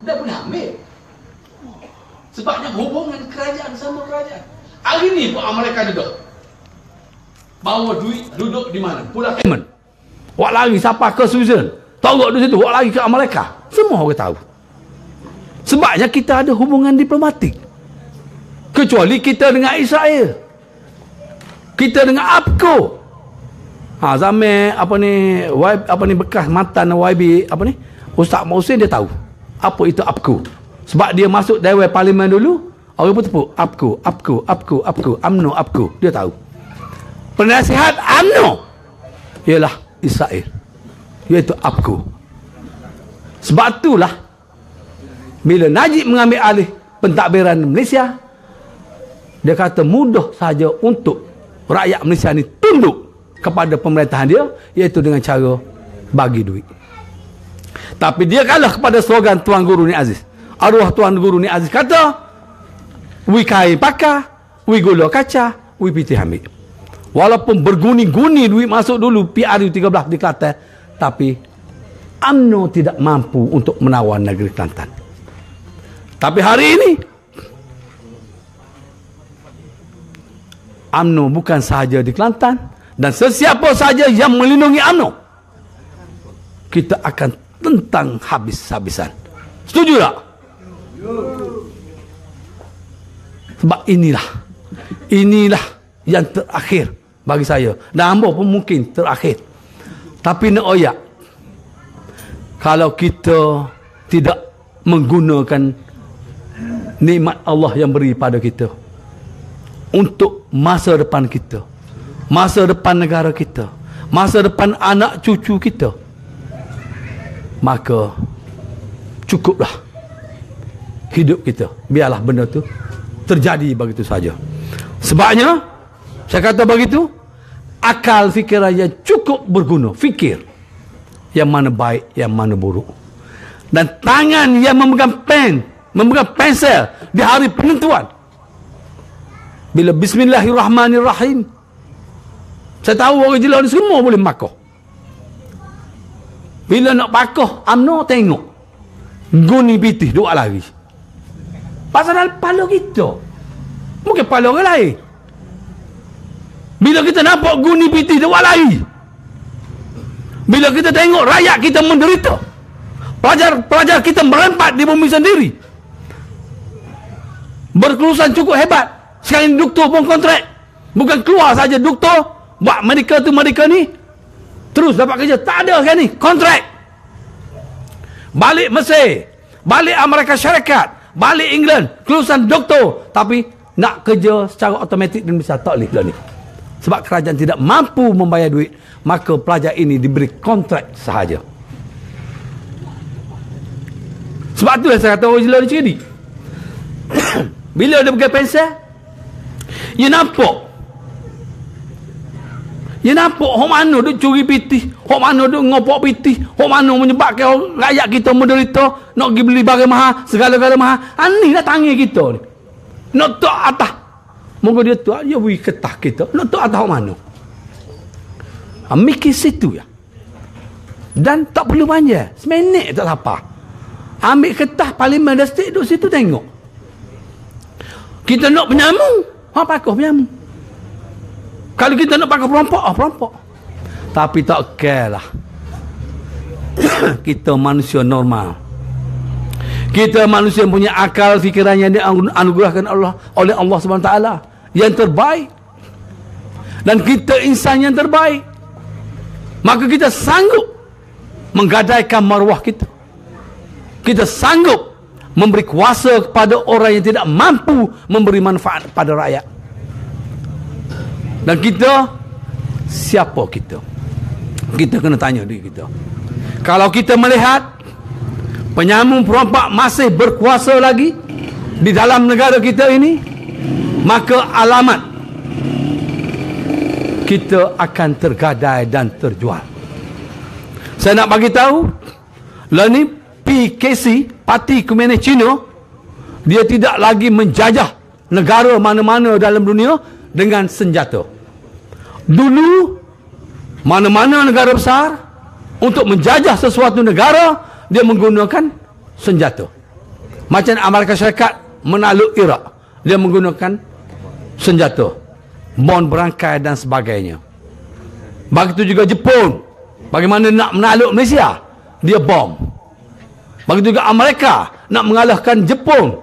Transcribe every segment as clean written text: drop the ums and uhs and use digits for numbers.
Dia boleh ambil. Sebabnya hubungan kerajaan sama kerajaan. Hari ni pun Amerika duduk. Bawa duit duduk di mana? Pulau Cayman. Wak lari siapa ke Switzerland. Torok di situ, wak lari ke Amerika. Semua orang tahu. Sebabnya kita ada hubungan diplomatik. Kecuali kita dengan Israel. Kita dengan APCO. Zaman bekas mantan YB Ustaz Mohsin dia tahu apa itu APCO. Sebab dia masuk Dewan Parlimen dulu, orang pun tepuk APCO, UMNO APCO, dia tahu. Penasihat UMNO ialah Israel, iaitu APCO. Sebab itulah bila Najib mengambil alih pentadbiran Malaysia, dia kata mudah saja untuk rakyat Malaysia ni tunduk kepada pemerintahan dia, iaitu dengan cara bagi duit. Tapi dia kalah kepada slogan Tuan Guru Ni Aziz. Arwah Tuan Guru Ni Aziz kata, "We kain pakar, we gula kaca, we pitih ambil." Walaupun berguni-guni duit masuk dulu PRU 13 di Kelantan, tapi UMNO tidak mampu untuk menawar negeri Kelantan. Tapi hari ini UMNO bukan sahaja di Kelantan, dan sesiapa saja yang melindungi UMNO, kita akan tentang habis-habisan. Setuju tak? Sebab inilah yang terakhir bagi saya, dan hamba pun mungkin terakhir. Tapi nak oyak, kalau kita tidak menggunakan nikmat Allah yang beri pada kita untuk masa depan kita, masa depan negara kita, masa depan anak cucu kita, maka cukuplah hidup kita, biarlah benda tu terjadi begitu saja. Sebabnya saya kata begitu, akal fikiran yang cukup berguna, fikir yang mana baik, yang mana buruk, dan tangan yang memegang pen, memegang pensel di hari penentuan, bila Bismillahirrahmanirrahim, saya tahu orang Jelau ni semua boleh makoh. Bila nak pakoh UMNO, tengok guni pitih dua lari. Pasal pala kita, bukan pala orang lain. Bila kita nampak guni pitih dua lari, bila kita tengok rakyat kita menderita, pelajar kita merempat di bumi sendiri, berkelulusan cukup hebat, sekarang doktor pun kontrak, bukan keluar saja doktor buat mereka ni terus dapat kerja, tak ada kan ni, kontrak. Balik Mesir, balik Amerika Syarikat, balik England, kelulusan doktor, tapi nak kerja secara automatik dan bisa, tak boleh ni. Sebab kerajaan tidak mampu membayar duit, maka pelajar ini diberi kontrak sahaja. Sebab itulah saya kata orang Jelau ni cerdik. Bila dia pegang pensel, dia nampak hok mana duk curi pitih, hok mana duk ngopok pitih, hok mana menyebabkan rakyat kita menderita, nak pergi beli barang mahal, segala-gala mahal. Ini lah tangan kita ni. Nak tak atas, moga dia tu, dia beri ketah kita. Nak tak atas hok mana. Mikir situ ya. Dan tak perlu banyak, seminit tak apa. Ambil ketah Parlimen District duduk situ tengok. Kita nak penyamu, pakoh penyamu. Kalau kita nak pakai perampok, tapi tak care lah. Kita manusia normal, kita manusia yang punya akal fikiran yang dianugerahkan oleh Allah SWT yang terbaik, dan kita insan yang terbaik, maka kita sanggup menggadaikan maruah kita. Kita sanggup memberi kuasa kepada orang yang tidak mampu memberi manfaat kepada rakyat. Dan kita, siapa kita? Kita kena tanya diri kita. Kalau kita melihat penyamun perompak masih berkuasa lagi di dalam negara kita ini, maka alamat kita akan tergadai dan terjual. Saya nak bagi tahu, lah ni PKC, Parti Komunis Cina, dia tidak lagi menjajah negara mana-mana dalam dunia dengan senjata. Dulu mana-mana negara besar untuk menjajah sesuatu negara, dia menggunakan senjata. Macam Amerika Syarikat menakluk Iraq, dia menggunakan senjata, bom berangkai dan sebagainya. Begitu juga Jepun, bagaimana nak menakluk Malaysia, dia bom. Begitu juga Amerika nak mengalahkan Jepun,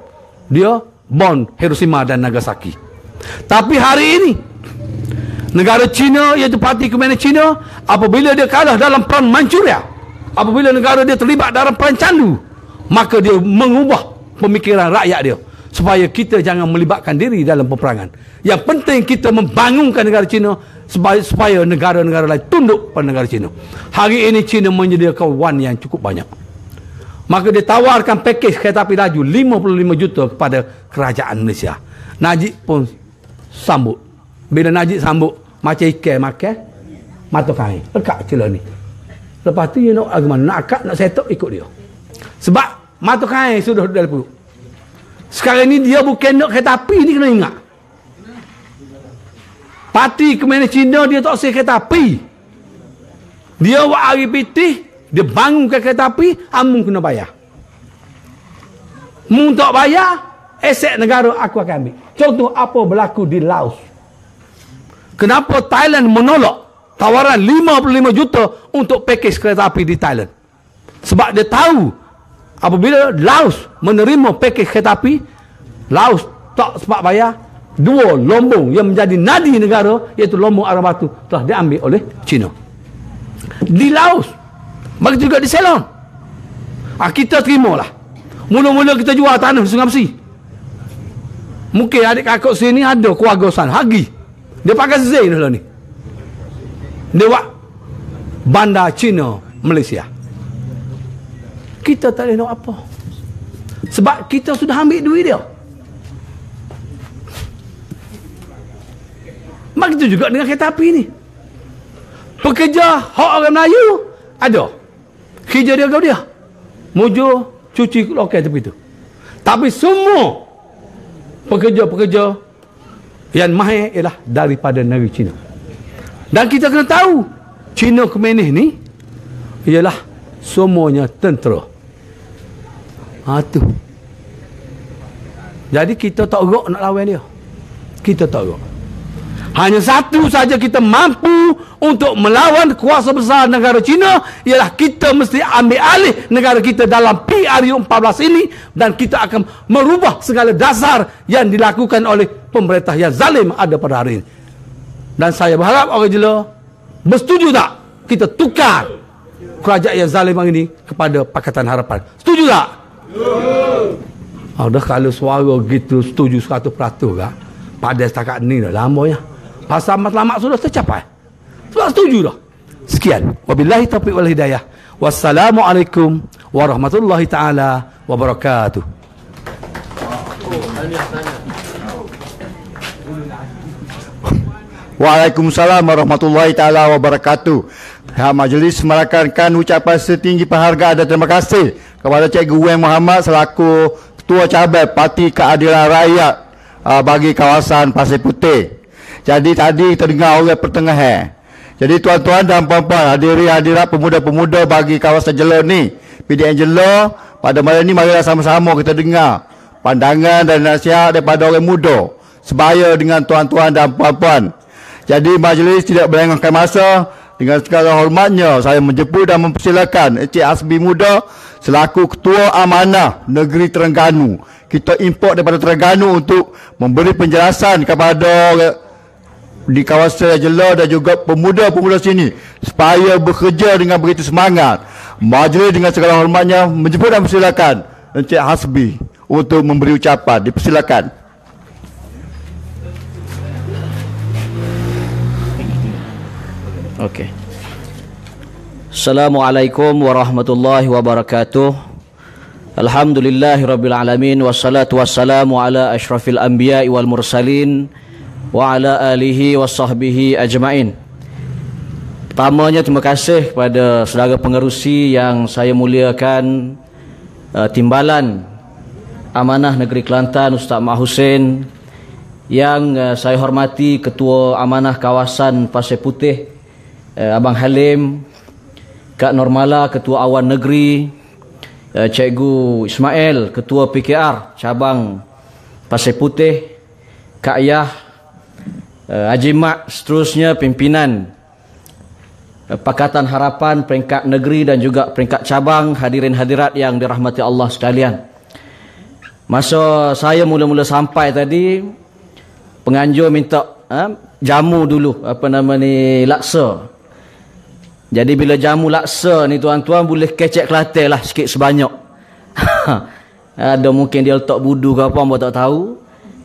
dia bom Hiroshima dan Nagasaki. Tapi hari ini negara China, iaitu Parti Komunis China, apabila dia kalah dalam perang Manchuria, apabila negara dia terlibat dalam perang candu, maka dia mengubah pemikiran rakyat dia supaya kita jangan melibatkan diri dalam peperangan. Yang penting kita membangunkan negara China supaya negara-negara lain tunduk pada negara China. Hari ini China menyediakan wan yang cukup banyak. Maka dia tawarkan pakej kereta api laju 55 juta kepada kerajaan Malaysia. Najib pun sambut. Bila Najib sambut, macam ikan makan mata kain, lekat celah ni. Lepas tu dia nak agama, nak akad, nak setok, ikut dia. Sebab mata kain sudah dalam perut. Sekarang ni dia bukan nak kereta api, ni kena ingat. Parti Komunis Cina dia tak usah kereta api. Dia buat hari pitih, dia bangunkan kereta api, amun kena bayar. Mun tak bayar, aset negara aku akan ambil. Contoh apa berlaku di Laos. Kenapa Thailand menolak tawaran 55 juta untuk pakej kereta api di Thailand? Sebab dia tahu apabila Laos menerima pakej kereta api, Laos tak sempat bayar, dua lombong yang menjadi nadi negara, iaitu lombong arang batu, telah diambil oleh China. Di Laos, begitu juga di Ceylon. Kita terimalah. Mula-mula kita jual tanah di Sungai Besi. Mungkin adik kakak sini ada keluarga sana, Hagi. Dia pakai Zain lah ni. Dia buat bandar China, Malaysia. Kita tak boleh nak apa. Sebab kita sudah ambil duit dia. Begitu juga dengan kereta api ni. Pekerja hak orang Melayu ada. Kerja dia kau dia. Mujur cuci lokal tepi tu. Tapi semua pekerja-pekerja yang mahir ialah daripada negeri China. Dan kita kena tahu, China Komunis ni ialah semuanya tentera. Tu. Jadi kita tak gerak nak lawan dia. Kita tak gerak. Hanya satu saja kita mampu untuk melawan kuasa besar negara China, ialah kita mesti ambil alih negara kita dalam PRU 14 ini, dan kita akan merubah segala dasar yang dilakukan oleh pemerintah yang zalim ada pada hari ini. Dan saya berharap orang jela bersetuju tak kita tukar kerajaan yang zalim ini kepada Pakatan Harapan. Setuju tak? Dah kalau suara gitu setuju 100% kan, pada setakat ni dah lamanya. Pasal matlamat sudah tercapai. Sebab setuju dah. Sekian. Wabillahi taufiq wal hidayah. Wassalamualaikum warahmatullahi taala wabarakatuh. Waalaikumsalam warahmatullahi taala wabarakatuh. Majlis merakamkan ucapan setinggi penghargaan dan terima kasih kepada Cikgu Wen Muhammad selaku Ketua Cabar Parti Keadilan Rakyat bagi kawasan Pasir Putih. Jadi tadi kita dengar orang pertengahan. Jadi tuan-tuan dan puan-puan, hadirat pemuda-pemuda bagi kawasan Jelo ni, PDN Jelo, pada malam ni marilah sama-sama kita dengar pandangan dan nasihat daripada orang muda sebaya dengan tuan-tuan dan puan-puan. Jadi majlis tidak melengahkan masa. Dengan segala hormatnya saya menjemput dan mempersilakan Encik Hasbi Muda selaku Ketua Amanah Negeri Terengganu. Kita import daripada Terengganu untuk memberi penjelasan kepada di kawasan Jelo dan juga pemuda-pemuda sini supaya bekerja dengan begitu semangat. Majlis dengan segala hormatnya menjemput dan mempersilakan Encik Hasbi untuk memberi ucapan. Dipersilakan. Okey. Assalamualaikum warahmatullahi wabarakatuh. Alhamdulillahirabbil alamin wassalatu wassalamu ala asyrafil anbiya'i wal mursalin wa ala alihi wasahbihi ajmain. Pertamanya terima kasih kepada saudara pengerusi yang saya muliakan, Timbalan Amanah Negeri Kelantan Ustaz Mak Hussein, yang saya hormati Ketua Amanah Kawasan Pasir Putih Abang Halim, Kak Normala Ketua Awan Negeri, Cikgu Ismail, Ketua PKR Cabang Pasir Putih, Kak Yah, Haji Mat, seterusnya pimpinan Pakatan Harapan peringkat negeri dan juga peringkat cabang, hadirin hadirat yang dirahmati Allah sekalian. Masa saya mula-mula sampai tadi, penganjur minta jamu dulu, laksa. Jadi bila jamu laksa ni tuan-tuan boleh kecek Kelantan lah sikit sebanyak. Ada mungkin dia letak budu ke apa, hamba tak tahu.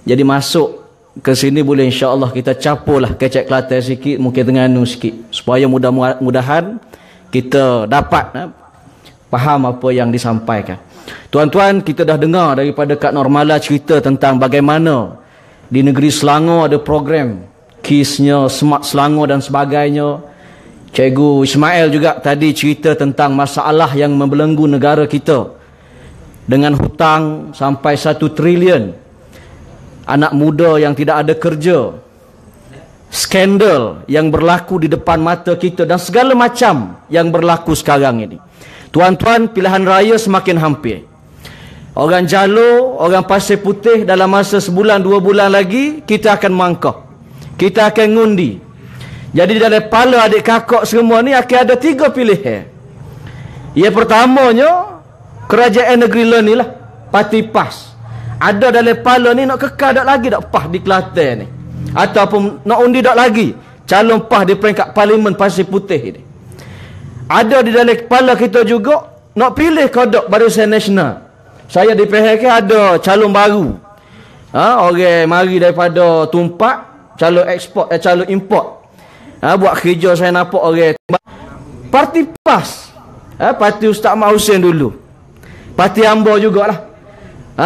Jadi masuk ke sini boleh, insya-Allah kita capulah kecek Kelantan sikit, mungkin Terengganu sikit, supaya mudah-mudahan kita dapat faham apa yang disampaikan. Tuan-tuan, kita dah dengar daripada Kak Normala cerita tentang bagaimana di negeri Selangor ada program KIS-nya, Smart Selangor dan sebagainya. Cikgu Ismail juga tadi cerita tentang masalah yang membelenggu negara kita dengan hutang sampai 1 trilion. Anak muda yang tidak ada kerja, skandal yang berlaku di depan mata kita dan segala macam yang berlaku sekarang ini. Tuan-tuan, pilihan raya semakin hampir. Orang Jalur, orang Pasir Putih dalam masa sebulan 2 bulan lagi kita akan mangkah. Kita akan ngundi. Jadi dalam kepala adik kakak semua ni akan ada 3 pilihan. Yang pertamanya, kerajaan negeri lain ni lah, Parti PAS. Ada dalam kepala ni nak kekal tak lagi tak PAS di Kelantan ni, ataupun nak undi tak lagi calon PAS di peringkat Parlimen Pasir Putih ni. Ada di dalam kepala kita juga nak pilih kodok Barisan Nasional. Saya di PHK ada calon baru, orang mari daripada Tumpak, calon ekspor, calon import. Buat kerja saya nampak orang Parti PAS, Parti Ustaz Mat Hussein dulu, Parti Ambo jugalah.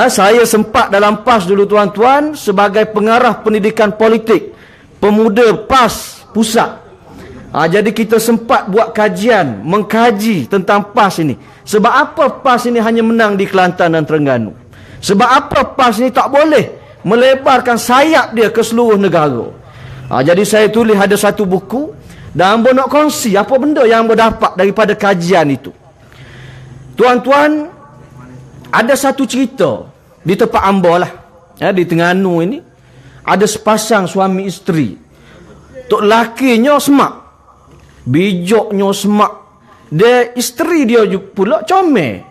Saya sempat dalam PAS dulu tuan-tuan sebagai pengarah pendidikan politik pemuda PAS pusat. Jadi kita sempat buat kajian, mengkaji tentang PAS ini. Sebab apa PAS ini hanya menang di Kelantan dan Terengganu? Sebab apa PAS ini tak boleh melebarkan sayap dia ke seluruh negara? Jadi saya tulis ada satu buku dan hamba nak kongsi apa benda yang hamba dapat daripada kajian itu. Tuan-tuan, ada satu cerita di tempat hamba lah, di Terengganu ini. Ada sepasang suami isteri. Tok lakinya semak, bijoknya semak. Dia isteri dia pula comel,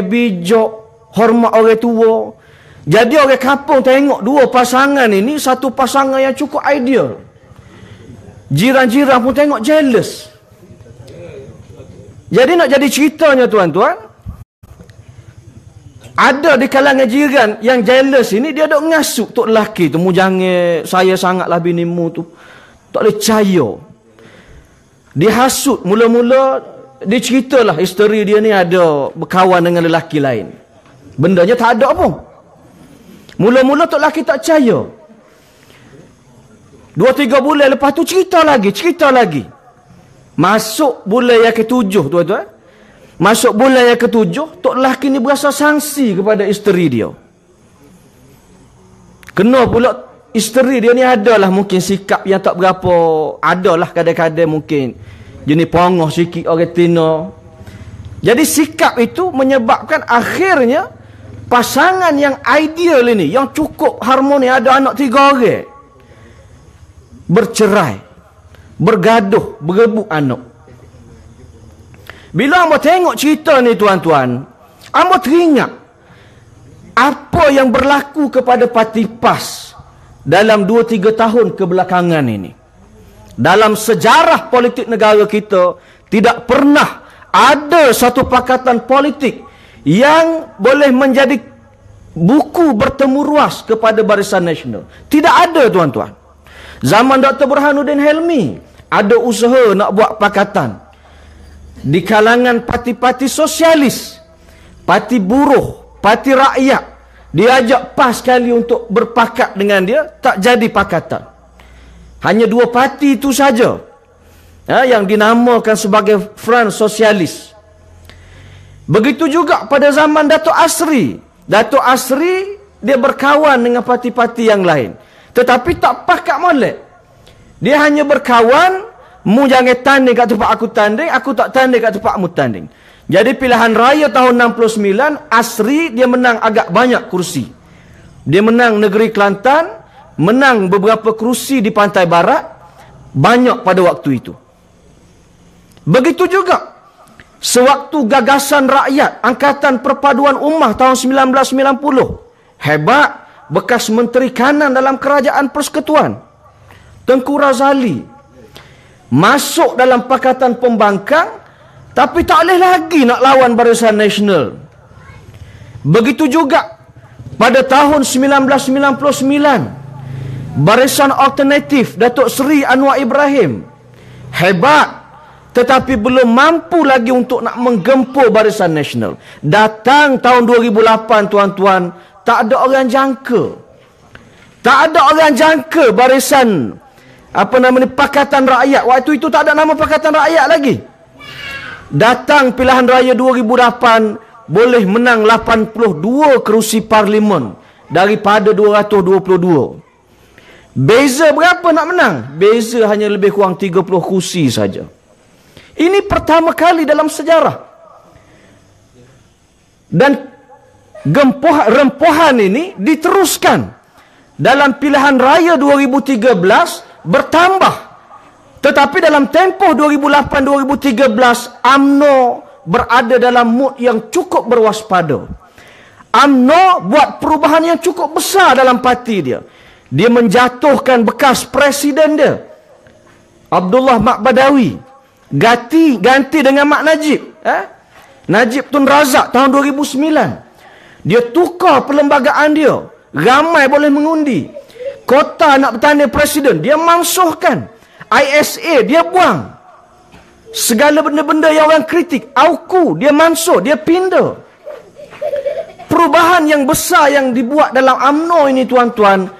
bijok, hormat orang tua. Jadi orang kampung tengok dua pasangan ini satu pasangan yang cukup ideal. Jiran-jiran pun tengok jealous. Jadi nak jadi ceritanya tuan-tuan, ada di kalangan jiran yang jealous ini, dia dok ngasuk tok lelaki tu, mu jangan saya sangatlah binimu tu, tak boleh percaya. Dia hasut, mula-mula dia ceritalah isteri dia ni ada berkawan dengan lelaki lain. Bendanya tak ada pun. Mula-mula tok lelaki tak percaya. 2-3 bulan lepas tu cerita lagi. Masuk bulan yang ke-7 tuan-tuan. Masuk bulan yang ke-7, tok lelaki ni berasa sangsi kepada isteri dia. Kena pula isteri dia ni adalah mungkin sikap yang tak berapa, adalah kadang-kadang mungkin jenis pongoh sikit orang Tino. Jadi sikap itu menyebabkan akhirnya pasangan yang ideal ini, yang cukup harmoni, ada anak 3 orang, bercerai, bergaduh, berebut anak. Bila hamba tengok cerita ni tuan-tuan, hamba teringat apa yang berlaku kepada Parti PAS dalam 2-3 tahun kebelakangan ini. Dalam sejarah politik negara kita, tidak pernah ada satu pakatan politik yang boleh menjadi buku bertemu ruas kepada Barisan Nasional. Tidak ada tuan-tuan. Zaman Dr. Burhanuddin Helmi ada usaha nak buat pakatan. Di kalangan parti-parti sosialis, parti buruh, parti rakyat, diajak PAS sekali untuk berpakat dengan dia, tak jadi pakatan. Hanya 2 parti itu saja yang dinamakan sebagai Front Sosialis. Begitu juga pada zaman Dato' Asri. Dato' Asri dia berkawan dengan parti-parti yang lain, tetapi tak pakat molek. Dia hanya berkawan, mu jangan tanding kat tempat aku tanding, aku tak tanding kat tempat mu tanding. Jadi pilihan raya tahun 69, Asri dia menang agak banyak kursi. Dia menang negeri Kelantan, menang beberapa kursi di Pantai Barat, banyak pada waktu itu. Begitu juga sewaktu gagasan rakyat Angkatan Perpaduan Ummah tahun 1990. Hebat bekas Menteri Kanan dalam Kerajaan Persekutuan, Tengku Razali, masuk dalam Pakatan Pembangkang, tapi tak boleh lagi nak lawan Barisan Nasional. Begitu juga pada tahun 1999, Barisan Alternatif Datuk Seri Anwar Ibrahim hebat, tetapi belum mampu lagi untuk nak menggempur Barisan Nasional. Datang tahun 2008 tuan-tuan, tak ada orang jangka. Tak ada orang jangka Barisan Pakatan Rakyat. Waktu itu tak ada nama Pakatan Rakyat lagi. Datang pilihan raya 2008, boleh menang 82 kerusi parlimen daripada 222. Beza berapa nak menang? Beza hanya lebih kurang 30 kerusi saja. Ini pertama kali dalam sejarah. Dan rempuhan ini diteruskan dalam pilihan raya 2013 bertambah. Tetapi dalam tempoh 2008-2013, UMNO berada dalam mood yang cukup berwaspada. UMNO buat perubahan yang cukup besar dalam parti dia. Dia menjatuhkan bekas presiden dia, Abdullah Mak Badawi, ganti dengan Mak Najib, Najib Tun Razak tahun 2009. Dia tukar perlembagaan dia, ramai boleh mengundi. Kota nak bertanding presiden, dia mansuhkan. ISA dia buang. Segala benda-benda yang orang kritik, AUKU dia mansuh, dia pindah. Perubahan yang besar yang dibuat dalam UMNO ini tuan-tuan,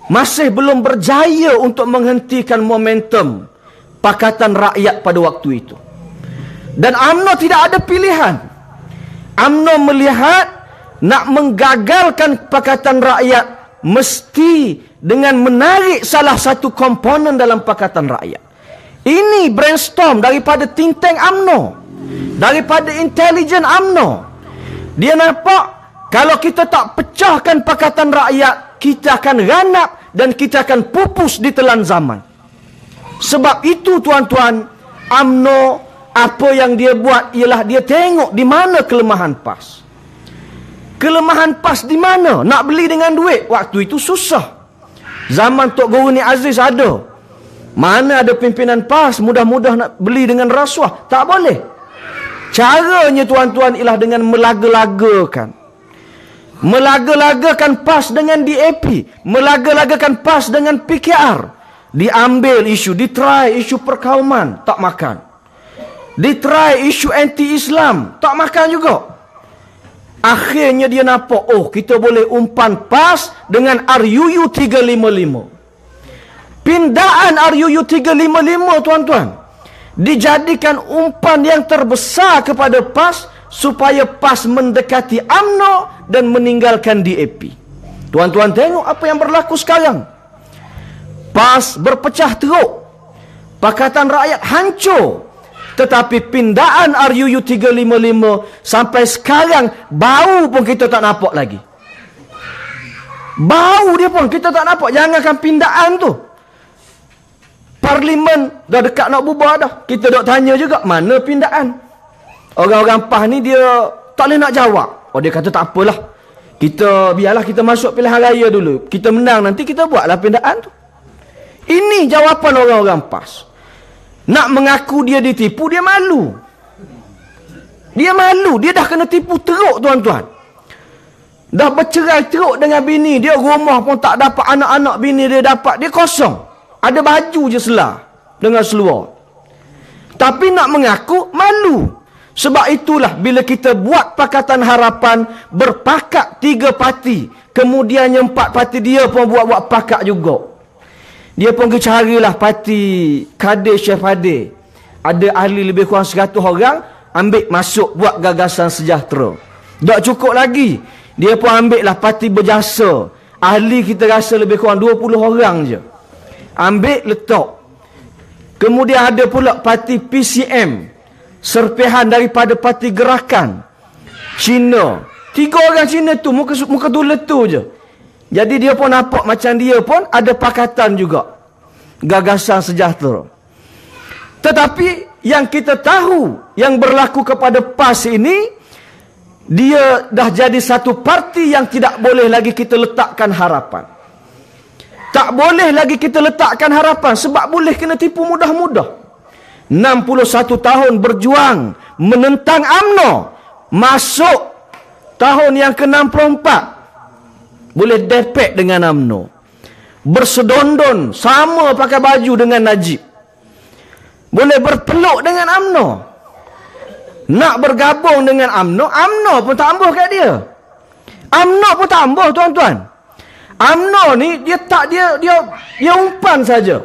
masih belum berjaya untuk menghentikan momentum Pakatan Rakyat pada waktu itu. Dan UMNO tidak ada pilihan. UMNO melihat nak menggagalkan Pakatan Rakyat mesti dengan menarik salah satu komponen dalam Pakatan Rakyat. Ini brainstorm daripada think tank UMNO, daripada intelijen UMNO. Dia nampak kalau kita tak pecahkan Pakatan Rakyat, kita akan ranap dan kita akan pupus di telan zaman. Sebab itu tuan-tuan, UMNO apa yang dia buat ialah dia tengok di mana kelemahan PAS. Kelemahan PAS di mana? Nak beli dengan duit waktu itu susah. Zaman Tok Guru Ni Aziz ada. Mana ada pimpinan PAS mudah-mudah nak beli dengan rasuah? Tak boleh. Caranya tuan-tuan ialah dengan melaga-lagakan. Melaga-lagakan PAS dengan DAP. Melaga-lagakan PAS dengan PKR. Diambil isu, ditry isu perkauman, tak makan. Ditry isu anti-Islam, tak makan juga. Akhirnya dia nampak, oh kita boleh umpan PAS dengan RUU 355. Pindaan RUU 355 tuan-tuan, dijadikan umpan yang terbesar kepada PAS supaya PAS mendekati UMNO dan meninggalkan DAP. Tuan-tuan tengok apa yang berlaku sekarang. PAS berpecah teruk. Pakatan Rakyat hancur. Tetapi pindaan RUU 355 sampai sekarang bau pun kita tak nampak lagi. Bau dia pun kita tak nampak. Jangankan pindaan tu. Parlimen dah dekat nak bubar dah. Kita dok tanya juga mana pindaan. Orang-orang PAS ni dia tak boleh nak jawab. Oh dia kata tak apalah. Biarlah kita masuk pilihan raya dulu. Kita menang nanti kita buatlah pindaan tu. Ini jawapan orang-orang PAS. Nak mengaku dia ditipu, dia malu. Dia malu. Dia dah kena tipu teruk tuan-tuan. Dah bercerai teruk dengan bini. Dia rumah pun tak dapat, anak-anak bini dia dapat. Dia kosong. Ada baju je selah dengan seluar. Tapi nak mengaku, malu. Sebab itulah bila kita buat Pakatan Harapan, berpakat 3 parti. Kemudiannya 4 parti dia pun buat pakat juga. Dia pun carilah parti Kadir Syafadir. Ada ahli lebih kurang 100 orang, ambil masuk buat Gagasan Sejahtera. Tak cukup lagi. Dia pun ambil lah parti Berjasa. Ahli kita rasa lebih kurang 20 orang je. Ambil letak. Kemudian ada pula parti PCM. serpihan daripada parti gerakan Cina. 3 orang Cina tu muka tulis tu je. Jadi dia pun nampak macam dia pun ada pakatan juga, Gagasan Sejahtera. Tetapi yang kita tahu yang berlaku kepada PAS ini, dia dah jadi satu parti yang tidak boleh lagi kita letakkan harapan. Tak boleh lagi kita letakkan harapan sebab boleh kena tipu mudah-mudah. 61 tahun berjuang menentang UMNO, masuk tahun yang ke-64 boleh depek dengan UMNO, bersedondon sama pakai baju dengan Najib, boleh berpeluk dengan UMNO, nak bergabung dengan UMNO, UMNO pun tak ambuh kat dia. UMNO pun tak ambuh, tuan-tuan. UMNO ni dia umpan saja.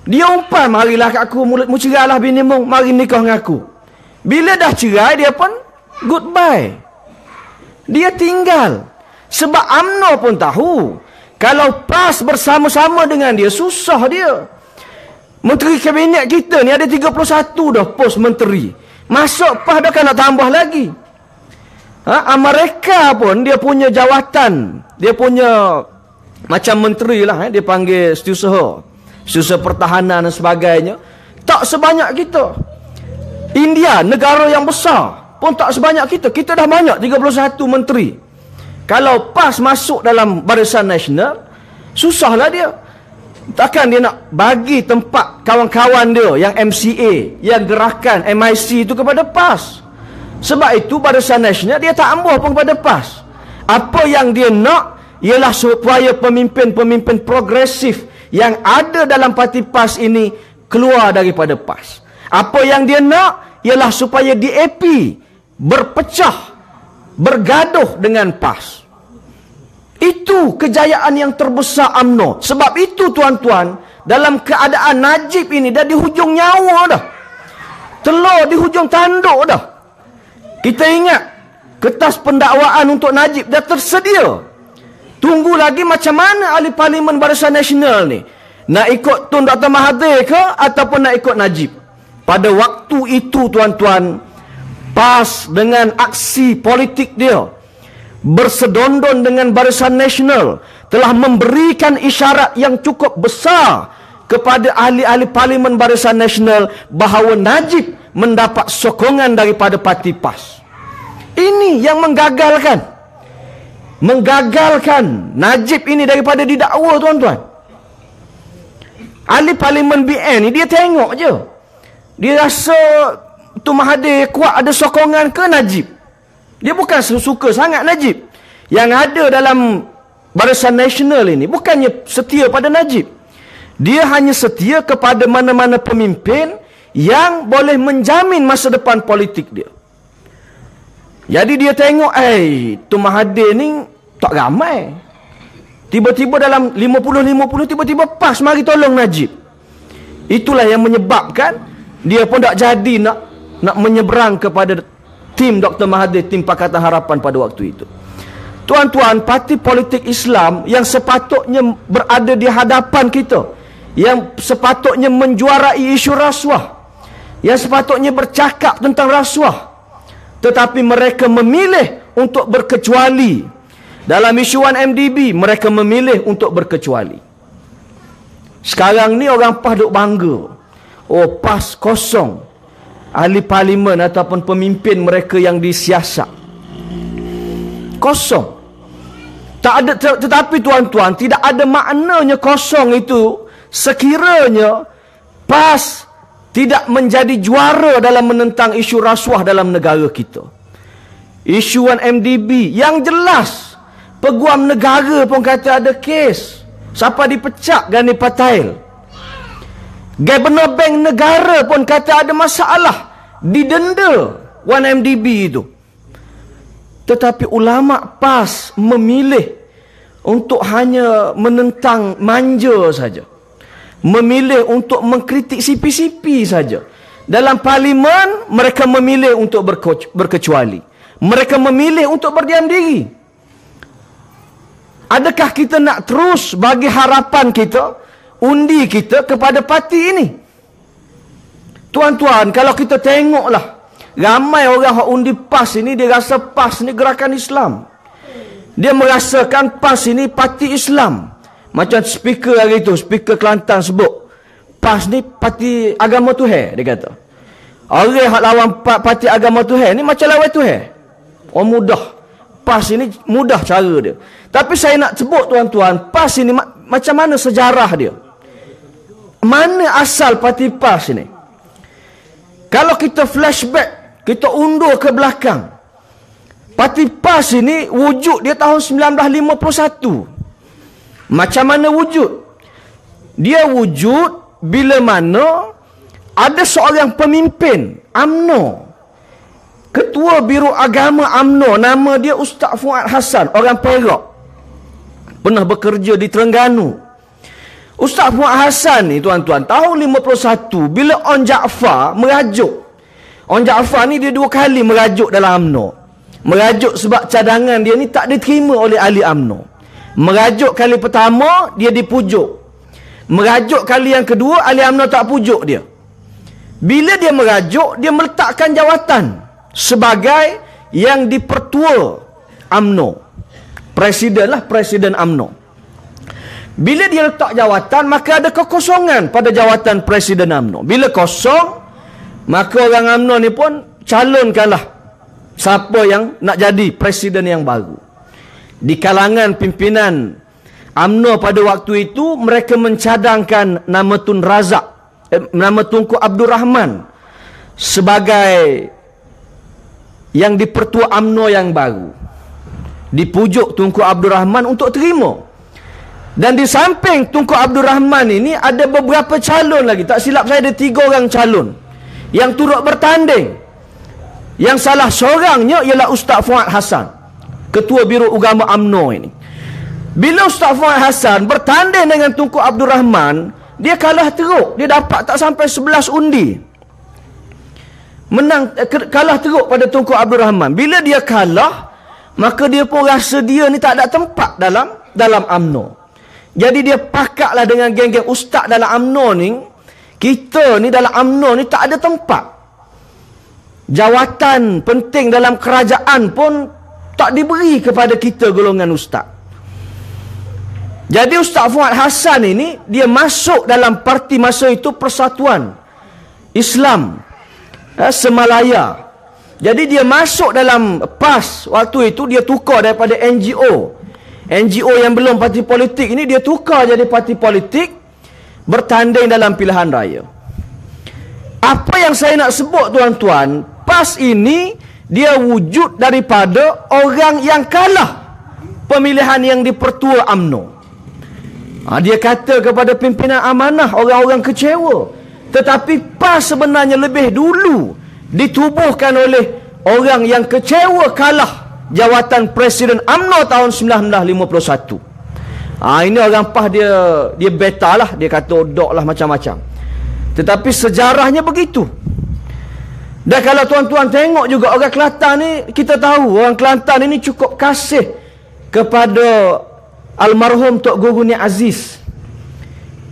Dia umpan, marilah kat aku, mu cerailah bini mu, mari nikah dengan aku. Bila dah cerai, dia pun goodbye. Dia tinggal. Sebab UMNO pun tahu, kalau PAS bersama-sama dengan dia, susah dia. Menteri Kabinet kita ni ada 31 dah pos menteri. Masuk PAS dah kan nak tambah lagi. Amerika pun dia punya jawatan, dia punya macam menteri lah, dia panggil setiausaha pertahanan dan sebagainya, tak sebanyak kita. India, negara yang besar, pun tak sebanyak kita. Kita dah banyak, 31 menteri. Kalau PAS masuk dalam Barisan Nasional, susahlah dia. Takkan dia nak bagi tempat kawan-kawan dia yang MCA, yang gerakan MIC itu kepada PAS. Sebab itu Barisan Nasional dia tak ambuh pun kepada PAS. Apa yang dia nak ialah supaya pemimpin-pemimpin progresif yang ada dalam parti PAS ini keluar daripada PAS. Apa yang dia nak ialah supaya DAP berpecah, bergaduh dengan PAS. Itu kejayaan yang terbesar UMNO. Sebab itu tuan-tuan, dalam keadaan Najib ini dah di hujung nyawa dah, telur di hujung tanduk dah. Kita ingat kertas pendakwaan untuk Najib dah tersedia. Tunggu lagi macam mana ahli parlimen Barisan Nasional ni, nak ikut Tun Dr. Mahathir ke ataupun nak ikut Najib. Pada waktu itu tuan-tuan, PAS dengan aksi politik dia bersedondon dengan Barisan Nasional telah memberikan isyarat yang cukup besar kepada ahli-ahli parlimen Barisan Nasional bahawa Najib mendapat sokongan daripada parti PAS. Ini yang menggagalkan Najib ini daripada didakwa, tuan-tuan. Ahli parlimen BN ni dia tengok je, dia rasa Tun Mahathir kuat, ada sokongan ke Najib. Dia bukan suka sangat Najib. Yang ada dalam Barisan Nasional ini bukannya setia pada Najib. Dia hanya setia kepada mana-mana pemimpin yang boleh menjamin masa depan politik dia. Jadi dia tengok, Tun Mahathir ni tak ramai. Tiba-tiba dalam 50-50, tiba-tiba PAS mari tolong Najib. Itulah yang menyebabkan dia pun tak jadi nak menyeberang kepada tim Dr. Mahathir, tim Pakatan Harapan pada waktu itu. Tuan-tuan, parti politik Islam yang sepatutnya berada di hadapan kita, yang sepatutnya menjuarai isu rasuah, yang sepatutnya bercakap tentang rasuah, tetapi mereka memilih untuk berkecuali. Dalam isuan MDB, mereka memilih untuk berkecuali. Sekarang ni orang PAS duk bangga. Oh, PAS kosong ahli parlimen ataupun pemimpin mereka yang disiasat. Kosong. Tak ada, tetapi tuan-tuan, tidak ada maknanya kosong itu sekiranya PAS tidak menjadi juara dalam menentang isu rasuah dalam negara kita. Isuan MDB yang jelas, Peguam Negara pun kata ada kes. Siapa dipecat Gani Patail. Governor Bank Negara pun kata ada masalah, didenda 1MDB itu. Tetapi ulama PAS memilih untuk hanya menentang manja saja, memilih untuk mengkritik sipi-sipi saja. Dalam parlimen mereka memilih untuk berkecuali, mereka memilih untuk berdiam diri. Adakah kita nak terus bagi harapan kita, undi kita kepada parti ini? Tuan-tuan, kalau kita tengoklah Ramai orang yang undi PAS ini, dia rasa PAS ni gerakan Islam. Dia merasakan PAS ini parti Islam. Macam speaker hari itu, speaker Kelantan sebut, PAS ni parti agama Tuhan, dia kata. Orang yang lawan parti agama Tuhan ni macam lawan Tuhan. Oh, mudah. PAS ini mudah cara dia. Tapi saya nak sebut tuan-tuan, PAS ini macam mana sejarah dia? Mana asal parti PAS ini? Kalau kita flashback, kita undur ke belakang, parti PAS ini wujud dia tahun 1951. Macam mana wujud? Dia wujud bila mana ada seorang pemimpin UMNO, Ketua Biro Agama UMNO, nama dia Ustaz Fuad Hassan, orang Perak, pernah bekerja di Terengganu. Ustaz Fuad Hassan ni tuan-tuan, tahun 51 bila On Jaafar merajuk. On Jaafar ni dia 2 kali merajuk dalam UMNO. Merajuk sebab cadangan dia ni tak diterima oleh ahli UMNO. Merajuk kali pertama dia dipujuk. Merajuk kali yang kedua ahli UMNO tak pujuk dia. Bila dia merajuk, dia meletakkan jawatan sebagai yang dipertua UMNO. Presiden lah, Presiden UMNO. Bila dia letak jawatan, maka ada kekosongan pada jawatan Presiden UMNO. Bila kosong, maka orang UMNO ni pun calonkanlah siapa yang nak jadi presiden yang baru. Di kalangan pimpinan UMNO pada waktu itu, mereka mencadangkan nama Tun Razak, nama Tunku Abdul Rahman sebagai yang dipertua UMNO yang baru. Dipujuk Tunku Abdul Rahman untuk terima. Dan di samping Tunku Abdul Rahman ini ada beberapa calon lagi. Tak silap saya ada 3 orang calon yang turut bertanding. Yang salah seorangnya ialah Ustaz Fuad Hassan, Ketua Biro Agama UMNO ini. Bila Ustaz Fuad Hassan bertanding dengan Tunku Abdul Rahman, dia kalah teruk. Dia dapat tak sampai 11 undi. Kalah teruk pada Tunku Abdul Rahman. Bila dia kalah, maka dia pun rasa dia ni tak ada tempat dalam UMNO. Jadi dia pakaklah dengan geng-geng ustaz dalam UMNO ni. Kita ni dalam UMNO ni tak ada tempat. Jawatan penting dalam kerajaan pun tak diberi kepada kita golongan ustaz. Jadi Ustaz Fuad Hassan ini, dia masuk dalam parti masa itu Persatuan Islam Semalaya. Jadi dia masuk dalam PAS waktu itu, dia tukar daripada NGO yang belum parti politik ini, dia tukar jadi parti politik, bertanding dalam pilihan raya. Apa yang saya nak sebut tuan-tuan, PAS ini dia wujud daripada orang yang kalah pemilihan yang dipertua UMNO. Dia kata kepada pimpinan amanah, orang-orang kecewa. Tetapi PAS sebenarnya lebih dulu ditubuhkan oleh orang yang kecewa kalah jawatan Presiden UMNO tahun 1951. Ini orang PAS dia beta lah, dia kata odok lah macam-macam. Tetapi sejarahnya begitu. Dan kalau tuan-tuan tengok juga orang Kelantan ni, kita tahu orang Kelantan ini cukup kasih kepada almarhum Tok Guru Nik Aziz.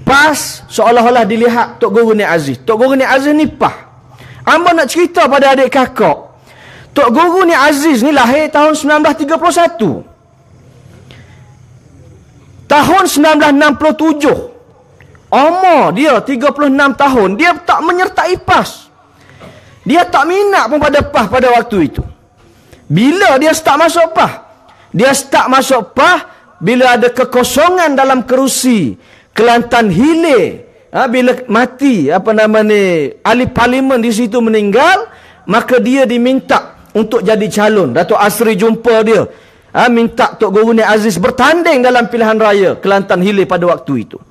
PAS seolah-olah dilihat Tok Guru Nik Aziz. Tok Guru Nik Aziz ni PAS. Amba nak cerita pada adik kakak, Tok Guru Nik Aziz ni lahir tahun 1931. Tahun 1967 umur dia 36 tahun, dia tak menyertai PAS. Dia tak minat pun pada PAS pada waktu itu. Bila dia start masuk PAS? Dia start masuk PAS bila ada kekosongan dalam kerusi Kelantan Hilir. Bila mati ahli parlimen di situ meninggal, maka dia diminta untuk jadi calon. Datuk Asri jumpa dia, minta Tok Guru Nik Aziz bertanding dalam pilihan raya Kelantan Hilir pada waktu itu.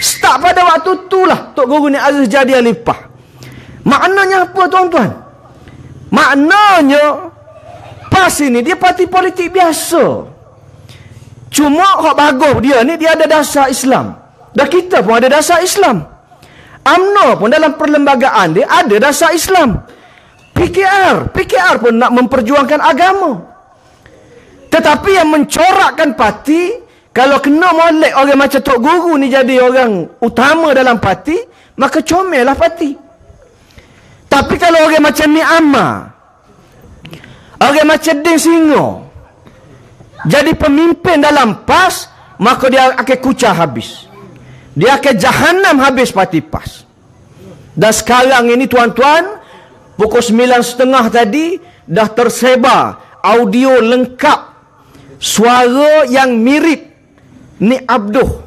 Start pada waktu itulah Tok Guru Nik Aziz jadi ahli PAS. Maknanya apa tuan-tuan? Maknanya PAS ini dia parti politik biasa. Cuma hak bagus dia ni, dia ada dasar Islam. Dan kita pun ada dasar Islam. UMNO pun dalam perlembagaan dia ada dasar Islam. PKR pun nak memperjuangkan agama. Tetapi yang mencorakkan parti, kalau kena molek orang macam Tok Guru ni jadi orang utama dalam parti, maka comellah parti. Tapi kalau orang macam ni Ammar, orang macam Ding Singo jadi pemimpin dalam PAS, maka dia akan kucah habis. Dia akan jahanam habis parti PAS. Dan sekarang ini tuan-tuan, pukul 9.30 tadi dah tersebar audio lengkap suara yang mirip Nik Abduh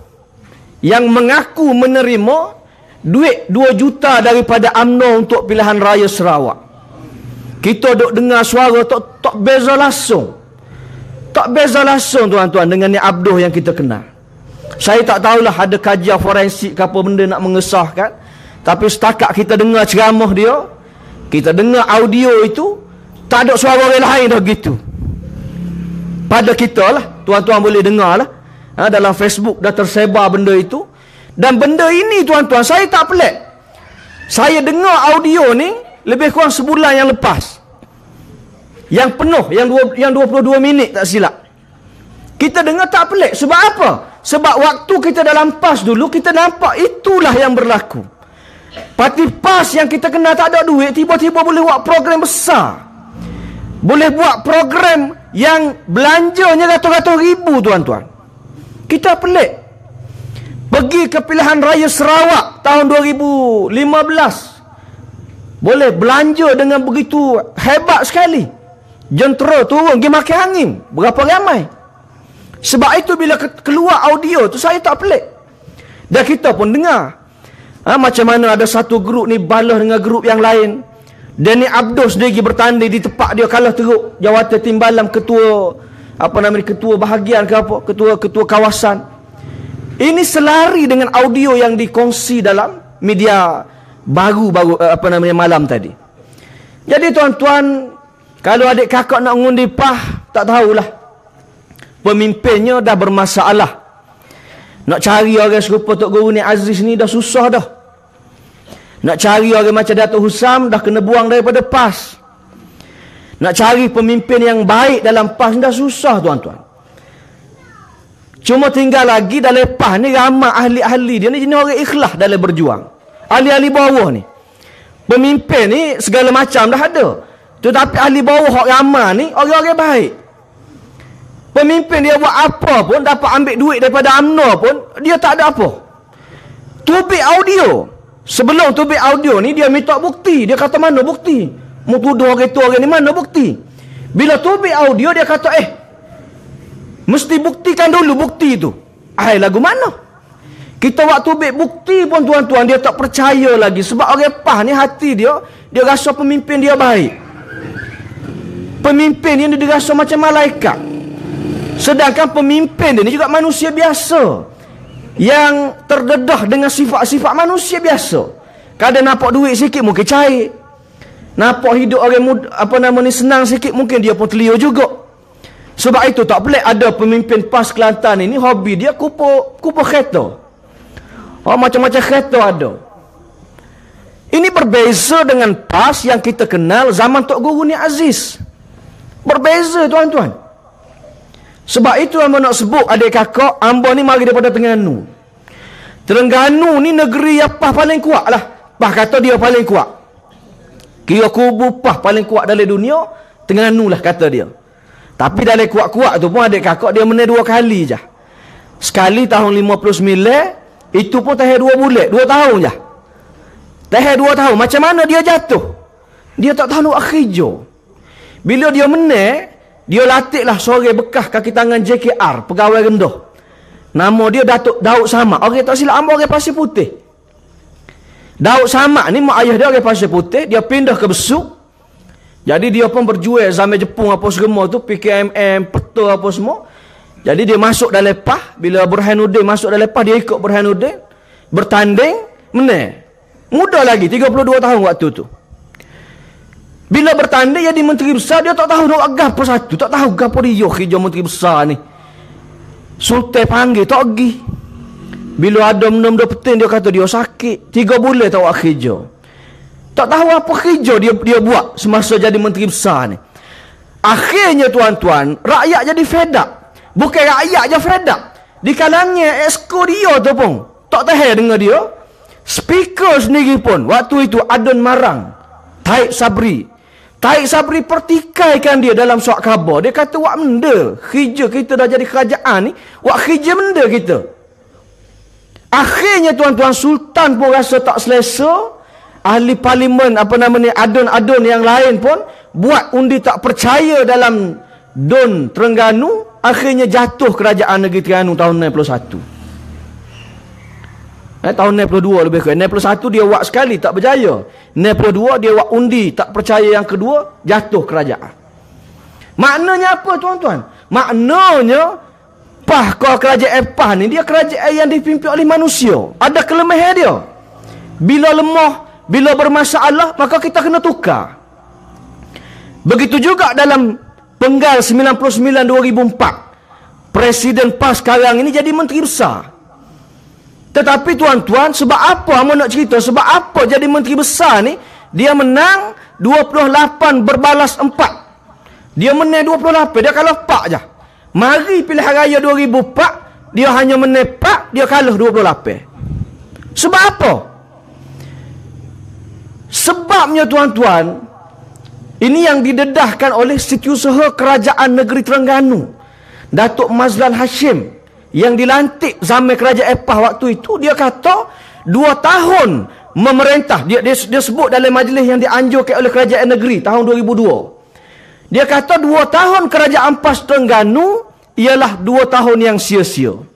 yang mengaku menerima duit 2 juta daripada UMNO untuk pilihan raya Sarawak. Kita duk dengar suara tak beza langsung. Tak beza langsung tuan-tuan dengan Nik Abduh yang kita kenal. Saya tak tahulah ada kajian forensik ke apa benda nak mengesahkan. Tapi setakat kita dengar ceramah dia, kita dengar audio itu, tak ada suara orang lain dah gitu. Pada kita lah, tuan-tuan boleh dengar lah. Dalam Facebook dah tersebar benda itu. Dan benda ini tuan-tuan, saya tak pelik. Saya dengar audio ni lebih kurang sebulan yang lepas. Yang penuh, yang 22 minit tak silap. Kita dengar tak pelik. Sebab apa? Sebab waktu kita dalam PAS dulu, kita nampak itulah yang berlaku. Parti PAS yang kita kenal tak ada duit, tiba-tiba boleh buat program besar. Boleh buat program yang belanjanya ratus-ratus ribu tuan-tuan. Kita pelik. Pergi ke pilihan raya Sarawak tahun 2015. Boleh belanja dengan begitu hebat sekali. Jentera turun pergi makan angin. Berapa ramai. Sebab itu bila keluar audio tu saya tak pelik. Dan kita pun dengar. Macam mana ada satu grup ni balas dengan grup yang lain. Dan Nik Abduh sendiri bertanding di tempat dia kalah teruk jawatan timbalan ketua ketua bahagian ke apa, ketua kawasan. Ini selari dengan audio yang dikongsi dalam media baru malam tadi. Jadi tuan-tuan, kalau adik kakak nak mengundi PAS, tak tahulah. Pemimpinnya dah bermasalah. Nak cari orang serupa Tok Guru Nik Aziz ni dah susah dah. Nak cari orang macam Datuk Husam dah kena buang daripada PAS. Nak cari pemimpin yang baik dalam PAS dah susah tuan-tuan. Cuma tinggal lagi dalam PAS ni ramai ahli-ahli dia ni jenis orang ikhlas dalam berjuang. Ahli-ahli bawah ni. Pemimpin ni segala macam dah ada. Tetapi ahli bawah orang ramai ni orang-orang baik. Pemimpin dia buat apa pun, dapat ambil duit daripada UMNO pun, dia tak ada apa. Tubik audio. Sebelum tubik audio ni dia minta bukti. Dia kata mana bukti? Mu tuduh orang tu orang ni mana bukti? Bila tubik audio dia kata mesti buktikan dulu bukti tu. Lagu mana? Kita buat tubik bukti pun tuan-tuan dia tak percaya lagi. Sebab orang PAS ni hati dia rasa pemimpin dia baik. Pemimpin ni dia rasa macam malaikat. Sedangkan pemimpin dia ni juga manusia biasa yang terdedah dengan sifat-sifat manusia biasa. Kadang nampak duit sikit mungkin cair. Nampak hidup orang senang sikit mungkin dia pun telio juga. Sebab itu tak pelik ada pemimpin PAS Kelantan ini hobi dia kupu kereta. Macam-macam kereta ada. Ini berbeza dengan PAS yang kita kenal zaman Tok Guru Nik Aziz. Berbeza tuan-tuan. Sebab itu amba nak sebut adik kakak, amba ni mari daripada Terengganu. Terengganu ni negeri yang PAS paling kuat lah. PAS kata dia paling kuat. Kira kubu PAS paling kuat dalam dunia, Terengganu lah kata dia. Tapi dalam kuat-kuat tu pun adik kakak dia menang 2 kali je. Sekali tahun 59, itu pun tahan 2 bulan, 2 tahun je. Tahan 2 tahun, macam mana dia jatuh? Dia tak tahu nak kerja. Bila dia menang, dia latihlah seorang bekas kaki tangan JKR, pegawai rendah. Nama dia Datuk Daud Samak. Orang tak silap, orang Pasir Putih. Daud Samak ni mak ayah dia orang Pasir Putih, dia pindah ke Besuk. Jadi dia pun berjual zaman Jepun apa semua tu, PKMM, peta apa semua. Jadi dia masuk dalam PAS, bila Burhanuddin masuk dalam PAS, dia ikut Burhanuddin, bertanding, menang. Muda lagi, 32 tahun waktu tu. Bila bertanding jadi menteri besar, dia tak tahu nak buat gapo satu, tak tahu gapo dia kerja menteri besar ni. Sultan panggil tak pergi. Bila ada benda-benda penting dia kata dia sakit, 3 bulan tak buat kerja. Tak tahu apa kerja dia buat semasa jadi menteri besar ni. Akhirnya tuan-tuan, rakyat jadi fed up. Bukan rakyat je fed up. Di kalangan esko dia tu pun tak tahan dengan dia. Speaker sendiri pun waktu itu Adun Marang Taib Sabri pertikaikan dia dalam surat khabar. Dia kata, wak menda khija kita dah jadi kerajaan ni, wak khija menda kita. Akhirnya tuan-tuan, Sultan pun rasa tak selesa. Ahli parlimen, adun-adun yang lain pun buat undi tak percaya dalam Don Terengganu. Akhirnya jatuh kerajaan negeri Terengganu tahun 91. Tahun 92 lebih kurang. 91 dia buat sekali tak berjaya. 92 dia buat undi tak percaya yang kedua, jatuh kerajaan. Maknanya apa tuan-tuan? Maknanya kerajaan PAH ni dia kerajaan yang dipimpin oleh manusia. Ada kelemahan dia. Bila lemah, bila bermasalah, maka kita kena tukar. Begitu juga dalam Penggal 99-2004. Presiden PAS sekarang ini jadi menteri besar. Tetapi tuan-tuan, sebab apa Amo nak cerita? Sebab apa jadi menteri besar ni? Dia menang 28 berbalas 4. Dia menang 28, dia kalah 4 je. Mari pilihan raya 2004, dia hanya menang 4, dia kalah 28. Sebab apa? Sebabnya tuan-tuan, ini yang didedahkan oleh Setiausaha Kerajaan Negeri Terengganu, Datuk Mazlan Hashim, yang dilantik zaman kerajaan PAH waktu itu. Dia kata 2 tahun memerintah. Dia sebut dalam majlis yang dianjurkan oleh kerajaan negeri tahun 2002. Dia kata 2 tahun kerajaan PAS Terengganu ialah 2 tahun yang sia-sia. 2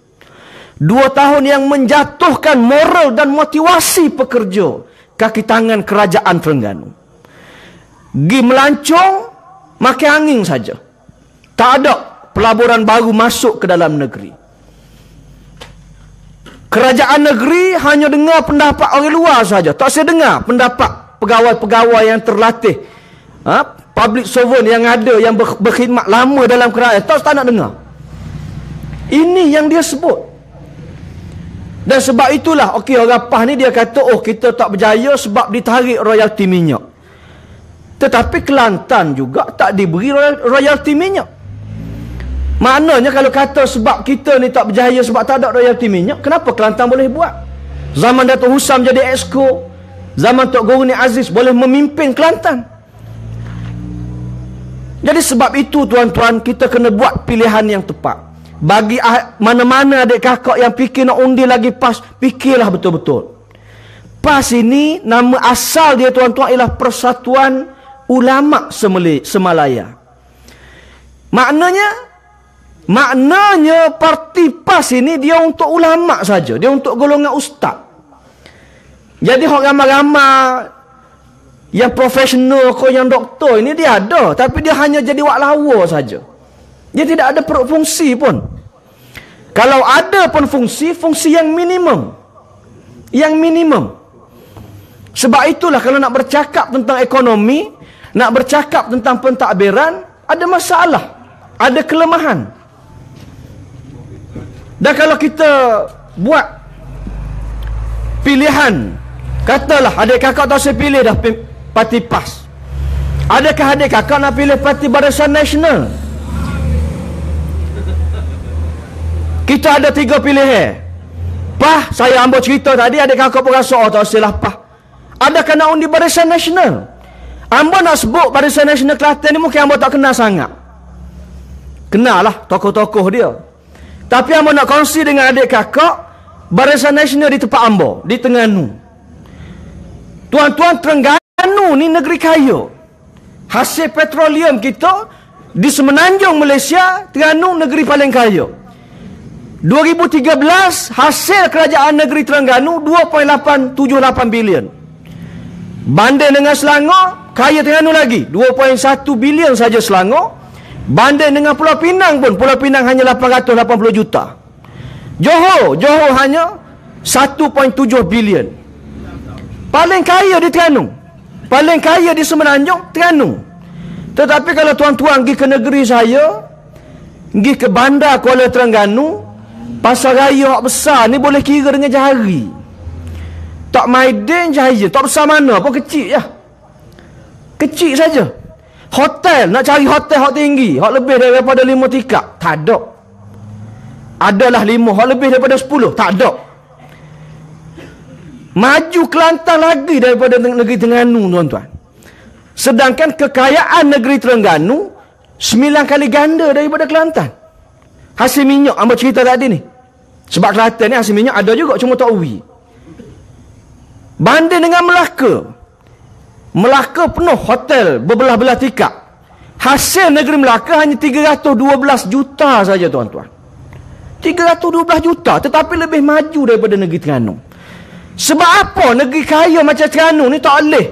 tahun yang menjatuhkan moral dan motivasi pekerja kaki tangan kerajaan Terengganu. Gi melancong, makan angin saja. Tak ada pelaburan baru masuk ke dalam negeri. Kerajaan negeri hanya dengar pendapat orang luar saja. Tak saya dengar pendapat pegawai-pegawai yang terlatih. Public servant yang ada, yang berkhidmat lama dalam kerajaan. Tak nak dengar. Ini yang dia sebut. Dan sebab itulah, orang PAH ni dia kata, kita tak berjaya sebab ditarik royalti minyak. Tetapi Kelantan juga tak diberi royalti minyak. Maknanya kalau kata sebab kita ni tak berjaya sebab tak ada royalti minyak, kenapa Kelantan boleh buat? Zaman Datuk Husam jadi exco, zaman Tok Gurni Aziz boleh memimpin Kelantan. Jadi sebab itu tuan-tuan, kita kena buat pilihan yang tepat. Bagi mana-mana adik kakak yang fikir nak undi lagi PAS, fikirlah betul-betul. PAS ini, nama asal dia tuan-tuan ialah Persatuan Ulama Semalaya. Maknanya parti PAS ini dia untuk ulama saja. Dia untuk golongan ustaz. Jadi orang ramai-ramai yang profesional kau yang doktor ini dia ada. Tapi dia hanya jadi wak lawa saja. Dia tidak ada fungsi pun. Kalau ada pun fungsi yang minimum. Yang minimum. Sebab itulah kalau nak bercakap tentang ekonomi, nak bercakap tentang pentadbiran, ada masalah. Ada kelemahan. Dan kalau kita buat pilihan, katalah adik kakak tak saya pilih dah parti PAS. Adakah adik kakak nak pilih parti Barisan Nasional? Kita ada 3 pilihan. PAH, saya ambil cerita tadi, adik kakak pun rasa, tak salah PAH. Adakah nak undi Barisan Nasional? Ambo nak sebut Barisan Nasional Kelantan ni mungkin ambo tak kenal sangat. Kenal lah tokoh-tokoh dia. Tapi ambo nak kongsi dengan adik kakak, Barisan Nasional di tempat ambo, di Terengganu. Tuan-tuan, Terengganu ni negeri kaya. Hasil petroleum kita di semenanjung Malaysia, Terengganu negeri paling kaya. 2013 hasil kerajaan negeri Terengganu 2.878 bilion. Banding dengan Selangor, kaya Terengganu lagi 2.1 bilion saja Selangor. Banding dengan Pulau Pinang pun, Pulau Pinang hanya 880 juta. Johor hanya 1.7 bilion. Paling kaya di Terengganu, paling kaya di Semenanjung Terengganu. Tetapi kalau tuan-tuan pergi ke negeri saya, pergi ke bandar Kuala Terengganu, pasar raya besar ni boleh kira dengan jari. Tak Maidin Jaya, tak besar mana pun, kecil je. Kecil saja. Hotel, nak cari hotel hak tinggi, hak lebih daripada 5 tingkat, tak ada. Adalah 5, hak lebih daripada 10, tak ada. Maju Kelantan lagi daripada negeri Terengganu tuan-tuan. Sedangkan kekayaan negeri Terengganu 9 kali ganda daripada Kelantan. Hasil minyak, hamba cerita tadi ni. Sebab Kelantan ni hasil minyak ada juga, cuma tak uwi. Banding dengan Melaka. Melaka penuh hotel berbelah-belah tingkat. Hasil negeri Melaka hanya 312 juta saja tuan-tuan. 312 juta, tetapi lebih maju daripada negeri Terengganu. Sebab apa negeri kaya macam Terengganu ni tak boleh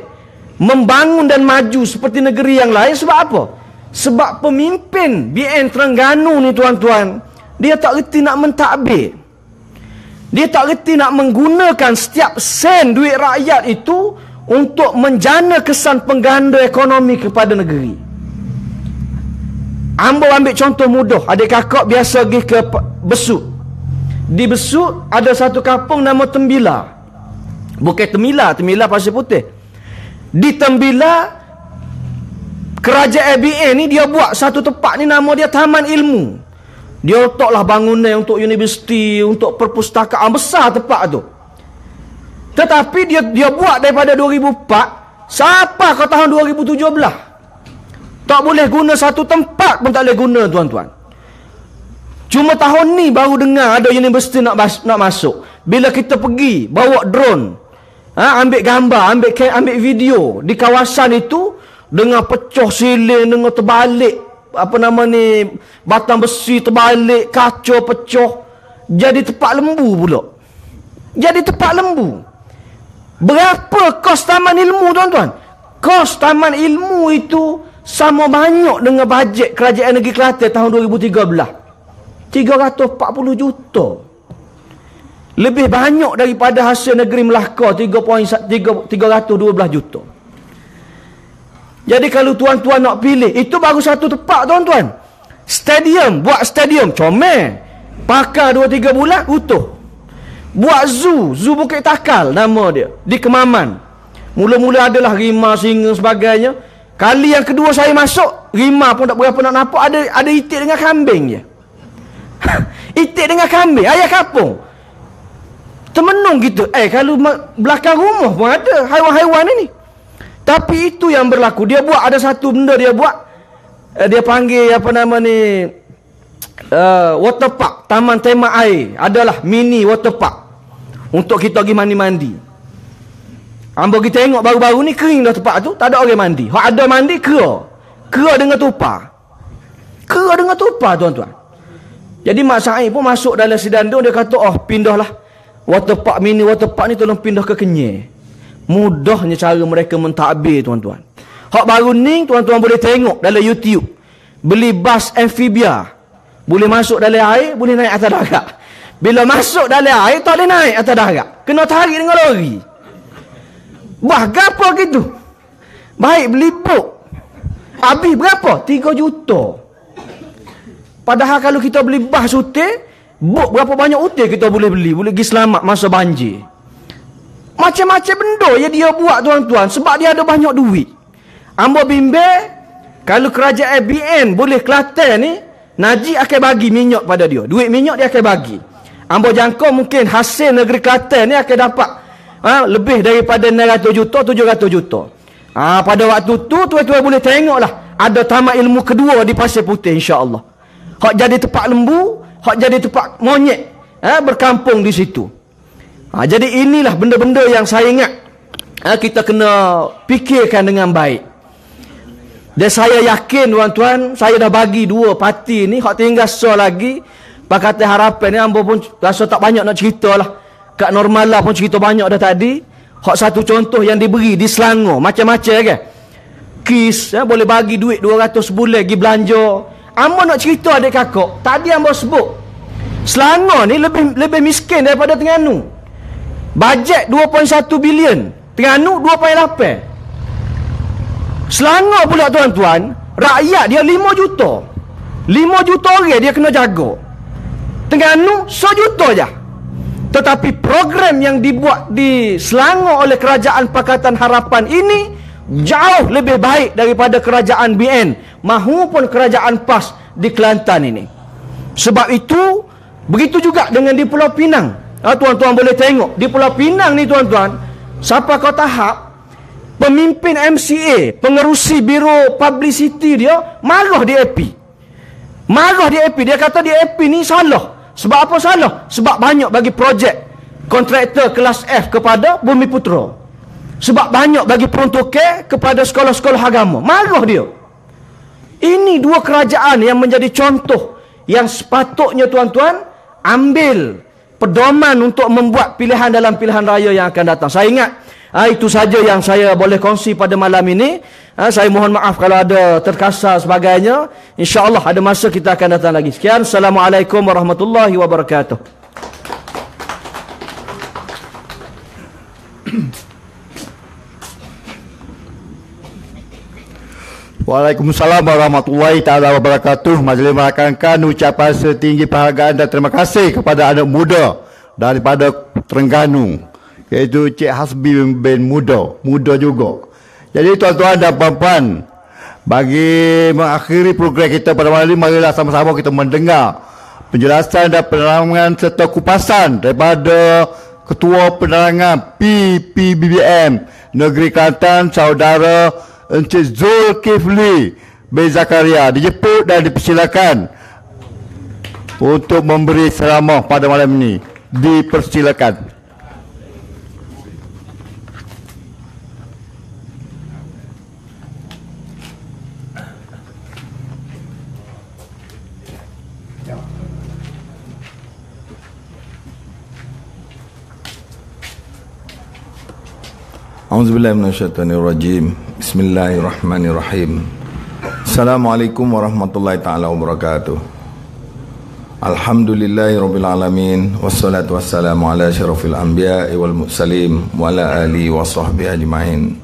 membangun dan maju seperti negeri yang lain? Sebab apa? Sebab pemimpin BN Terengganu ni tuan-tuan, dia tak reti nak mentadbir. Dia tak reti nak menggunakan setiap sen duit rakyat itu untuk menjana kesan pengganda ekonomi kepada negeri. Ambo ambil contoh mudah. Adik kakak biasa pergi ke Besut. Di Besut ada satu kampung nama Tembila. Bukan Temila Pasir Putih. Di Tembila, kerajaan BN ni dia buat satu tempat ni nama dia Taman Ilmu. Dia letaklah bangunan untuk universiti, untuk perpustakaan, besar tempat tu. Tetapi dia buat daripada 2004 sampai ke tahun 2017. Tak boleh guna satu tempat pun tak boleh guna tuan-tuan. Cuma tahun ni baru dengar ada universiti nak masuk. Bila kita pergi bawa drone, ambil gambar, ambil video di kawasan itu dengan pecah siling, dengan terbalik batang besi terbalik, kaca pecah, jadi tempat lembu pula. Jadi tempat lembu. Berapa kos Taman Ilmu tuan-tuan? Kos Taman Ilmu itu sama banyak dengan bajet kerajaan negeri Kelantan tahun 2013. 340 juta. Lebih banyak daripada hasil negeri Melaka 312 juta. Jadi kalau tuan-tuan nak pilih, itu baru satu tempat tuan-tuan. Stadium, buat stadium, comel. Pakar 2-3 bulan, utuh. Buat zoo Bukit Takal nama dia, di Kemaman. Mula-mula adalah rimau, singa sebagainya. Kali yang kedua saya masuk, rimau pun tak berapa nak nampak, ada itik dengan kambing je. Itik dengan kambing, ayah kampung. Termenung gitu. Kalau belakang rumah pun ada haiwan-haiwan ini. Tapi itu yang berlaku. Dia buat ada satu benda dia buat. Dia panggil waterpark, taman tema air. Adalah mini waterpark untuk kita pergi mandi-mandi. Ambo kita tengok baru-baru ni kering dah tempat tu, tak ada orang mandi. Hak ada mandi kera dengan tupa. Kera dengan tupa tuan-tuan. Jadi Mak Said pun masuk dalam sidandung, dia kata, pindahlah waterpark, mini waterpark ni tolong pindah ke Kenyir. Mudahnya cara mereka mentadbir tuan-tuan. Hak baru ni tuan-tuan boleh tengok dalam YouTube. Beli bas amfibia. Boleh masuk dalam air, boleh naik atas darat. Bila masuk dalam air, tak boleh naik atas darat. Kena tarik dengan lori. Wah, berapa gitu? Baik, beli bot. Habis berapa? 3 juta. Padahal kalau kita beli bas util, bot berapa banyak util kita boleh beli. Boleh pergi selamat masa banjir. Macam-macam benda yang dia buat tuan-tuan. Sebab dia ada banyak duit. Ambo bimbang, kalau kerajaan BN boleh Kelantan ni, Najib akan bagi minyak pada dia. Duit minyak dia akan bagi. Ambo jangka mungkin hasil negeri Kelantan ni akan dapat lebih daripada 900 juta, 700 juta. Pada waktu tu tuan-tuan boleh tengoklah ada taman ilmu kedua di Pasir Putih, insya-Allah. Hak jadi tempat lembu, hak jadi tempat monyet berkampung di situ. Jadi inilah benda-benda yang saya ingat kita kena fikirkan dengan baik. Dan saya yakin tuan-tuan, saya dah bagi 2 parti ni, hak tinggal so lagi Pakatan Harapan ni. Ambo pun rasa tak banyak nak cerita lah. Kak Normala pun cerita banyak dah tadi. Hak satu contoh yang diberi di Selangor, macam-macam kan. KIS boleh bagi duit 200 sebulan pergi belanja. Ambo nak cerita adik kakak, tadi ambo sebut Selangor ni lebih miskin daripada Terengganu. Bajet 2.1 bilion, Terengganu 2.8. Selangor pula tuan-tuan, rakyat dia 5 juta. 5 juta orang dia kena jaga. Terengganu 1 juta je. Tetapi program yang dibuat di Selangor oleh Kerajaan Pakatan Harapan ini jauh lebih baik daripada kerajaan BN mahupun kerajaan PAS di Kelantan ini. Sebab itu, begitu juga dengan di Pulau Pinang. Tuan-tuan boleh tengok di Pulau Pinang ni tuan-tuan, sampai ke tahap pemimpin MCA, pengerusi biro publicity dia marah di AP. Marah di AP. Dia kata di AP ni salah. Sebab apa salah? Sebab banyak bagi projek kontraktor kelas F kepada Bumiputra. Sebab banyak bagi peruntukan kepada sekolah-sekolah agama. Marah dia. Ini dua kerajaan yang menjadi contoh yang sepatutnya tuan-tuan ambil pedoman untuk membuat pilihan dalam pilihan raya yang akan datang. Saya ingat itu saja yang saya boleh kongsi pada malam ini. Saya mohon maaf kalau ada terkasar sebagainya. InsyaAllah ada masa kita akan datang lagi. Sekian. Assalamualaikum warahmatullahi wabarakatuh. Waalaikumsalam warahmatullahi taala wabarakatuh. Majlis merakamkan ucapan setinggi penghargaan dan terima kasih kepada anak muda daripada Terengganu, iaitu Cik Hasbi bin muda juga. Jadi tuan-tuan dan puan-puan, bagi mengakhiri program kita pada malam ini, marilah sama-sama kita mendengar penjelasan dan penerangan serta kupasan daripada Ketua Penerangan PPBBM Negeri Kelantan, Saudara Encik Zulkifli bin Zakaria. Dijemput dan dipersilakan untuk memberi ceramah pada malam ini. Dipersilakan. A'udzubillahi minasyaitonirrajim. Bismillahirrahmanirrahim. Assalamualaikum warahmatullahi taala wabarakatuh. Alhamdulillahirabbil alamin wassalatu wassalamu ala asyrafil anbiya'i wal mursalin wa ala alihi washabbihi ajmain.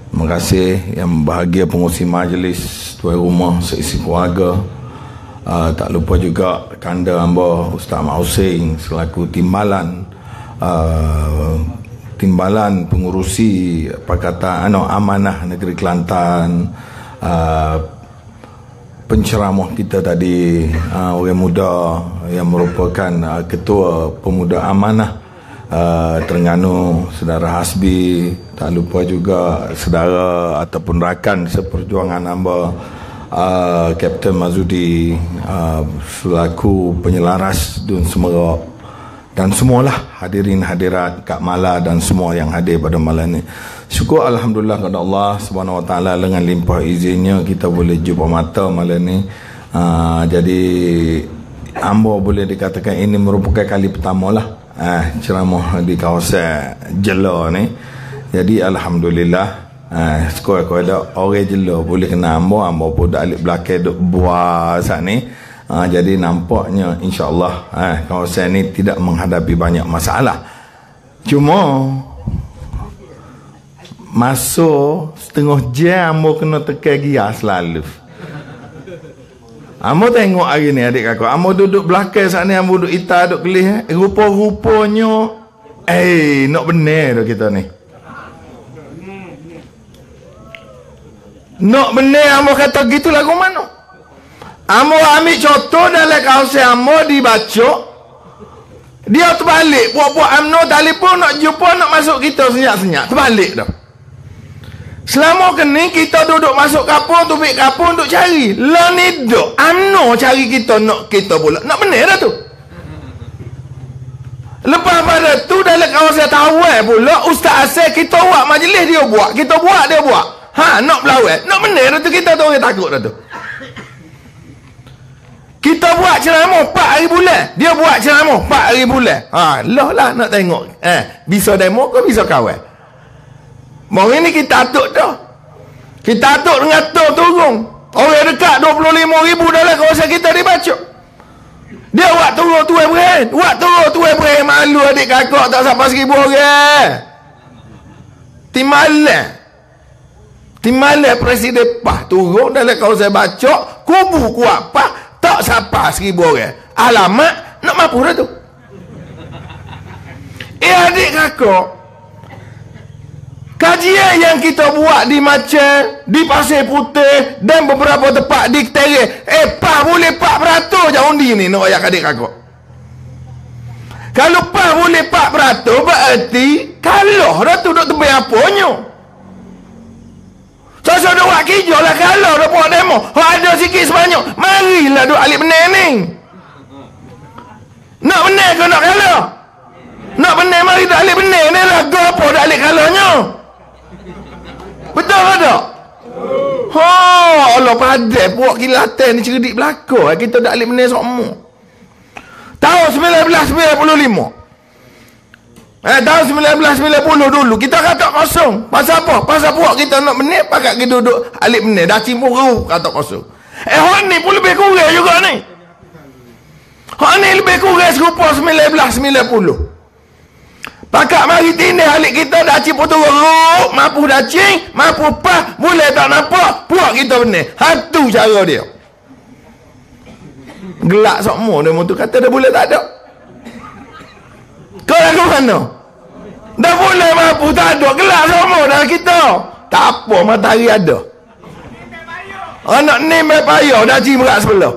Terima kasih yang bahagia pengurusi majlis, tuan rumah, seisi keluarga. Tak lupa juga kanda hamba Ustaz Mat Hussein selaku timbalan pengurusi Pakatan Amanah Negeri Kelantan, penceramah kita tadi, orang muda yang merupakan ketua pemuda amanah Terengganu, saudara Hasbi. Tak lupa juga saudara ataupun rakan seperjuangan hamba Kapten Mazudi selaku penyelaras Dun Semerak, dan semualah hadirin hadirat Kak Mala dan semua yang hadir pada malam ini. Syukur alhamdulillah kepada Allah Subhanahu Wa Taala, dengan limpah izinnya kita boleh jumpa mata malam ini. Jadi hamba boleh dikatakan ini merupakan kali pertama lah ceramah di kawasan Jela ni. Jadi alhamdulillah sekolah ada orang Jela boleh kena hamba pun dah alik belakang duk buat saat ni. Jadi nampaknya insya-Allah kawasan ini tidak menghadapi banyak masalah. Cuma masuk setengah jam amo kena tekan gear selalu. Amo tengok hari ni adik kakak, amo duduk belakang sana, amo duduk ita duduk kelih, rupa-rupanya nak benar dah kita ni. Nak benar amo kata gitu lagu mana? Amo ambil contoh dalam kawasan amo dibaca, dia terbalik, buat-buat amno telefon nak jumpa, nak masuk kita senyap-senyap, terbalik dah. Selama kini kita duduk masuk kapur, tubik kapur untuk cari. Lah ni duk amno cari kita, nak kita pula. Nak benar dah tu. Lepas pada tu dalam kawasan Tawai pula, Ustaz Asal kita buat majlis dia buat, kita buat dia buat. Nak belawai. Nak benar dah tu, kita tu orang takut dah tu. Kita buat ceramah 4 hari bulan, dia buat ceramah 4 hari bulan. Lah nak tengok. Bisa demo ke bisa kawan? Hari ni kita atuk dah. Kita atuk dengan turun. Orang dekat 25,000 dalam kawasan kita dibaca. Dia buat turun tu berain. Buat turun tu berain. Malu adik kakak tak sampai 1,000 orang. Timalah Presiden Pah turun dalam kawasan baca. Kubu kuat Pah tak sampai 1,000 orang. Alamak nak mampu dah tu. Adik kakak, kajian yang kita buat di Macang, di Pasir Putih dan beberapa tempat di Keterik, Pah boleh 4% je undi ni nak ayak adik kakak. Kalau Pah boleh 4%, berarti kalah dah tu duk tebing apanya. Sosok duk buat kerja lah. Kalau dah buat demo, ada sikit sebanyak, marilah duk alik benar ni. Nak benar ke nak kalah? Nak benar, mari duk alik benar ni lah. Kau apa duk alik kalahnya? Betul ke tak? Allah padai puak kilatan ni cerdik belakang. Kita dak alik benar semua. Tahun 1995. Tahun 1990 dulu kita kata kosong. Pasal apa? Pasal puak kita nak benar pakat kita duduk alik benar. Dah cimpur kata kosong. Hak ni pun lebih kurang juga ni. Hak ni lebih kurang serupa 1990. Pakat mari tindih alik kita dah cimpur turun. Mampu dah cing, mampu pas, boleh tak nampak puak kita benar. Hatu cara dia. Gelak semua dia tu kata dah boleh tak ada. Kau lagu mana? Dah boleh mampu tak ada. Gelak semua dah kita. Tak apa, matahari ada. Anak ni main payah dah cim berat sebelah.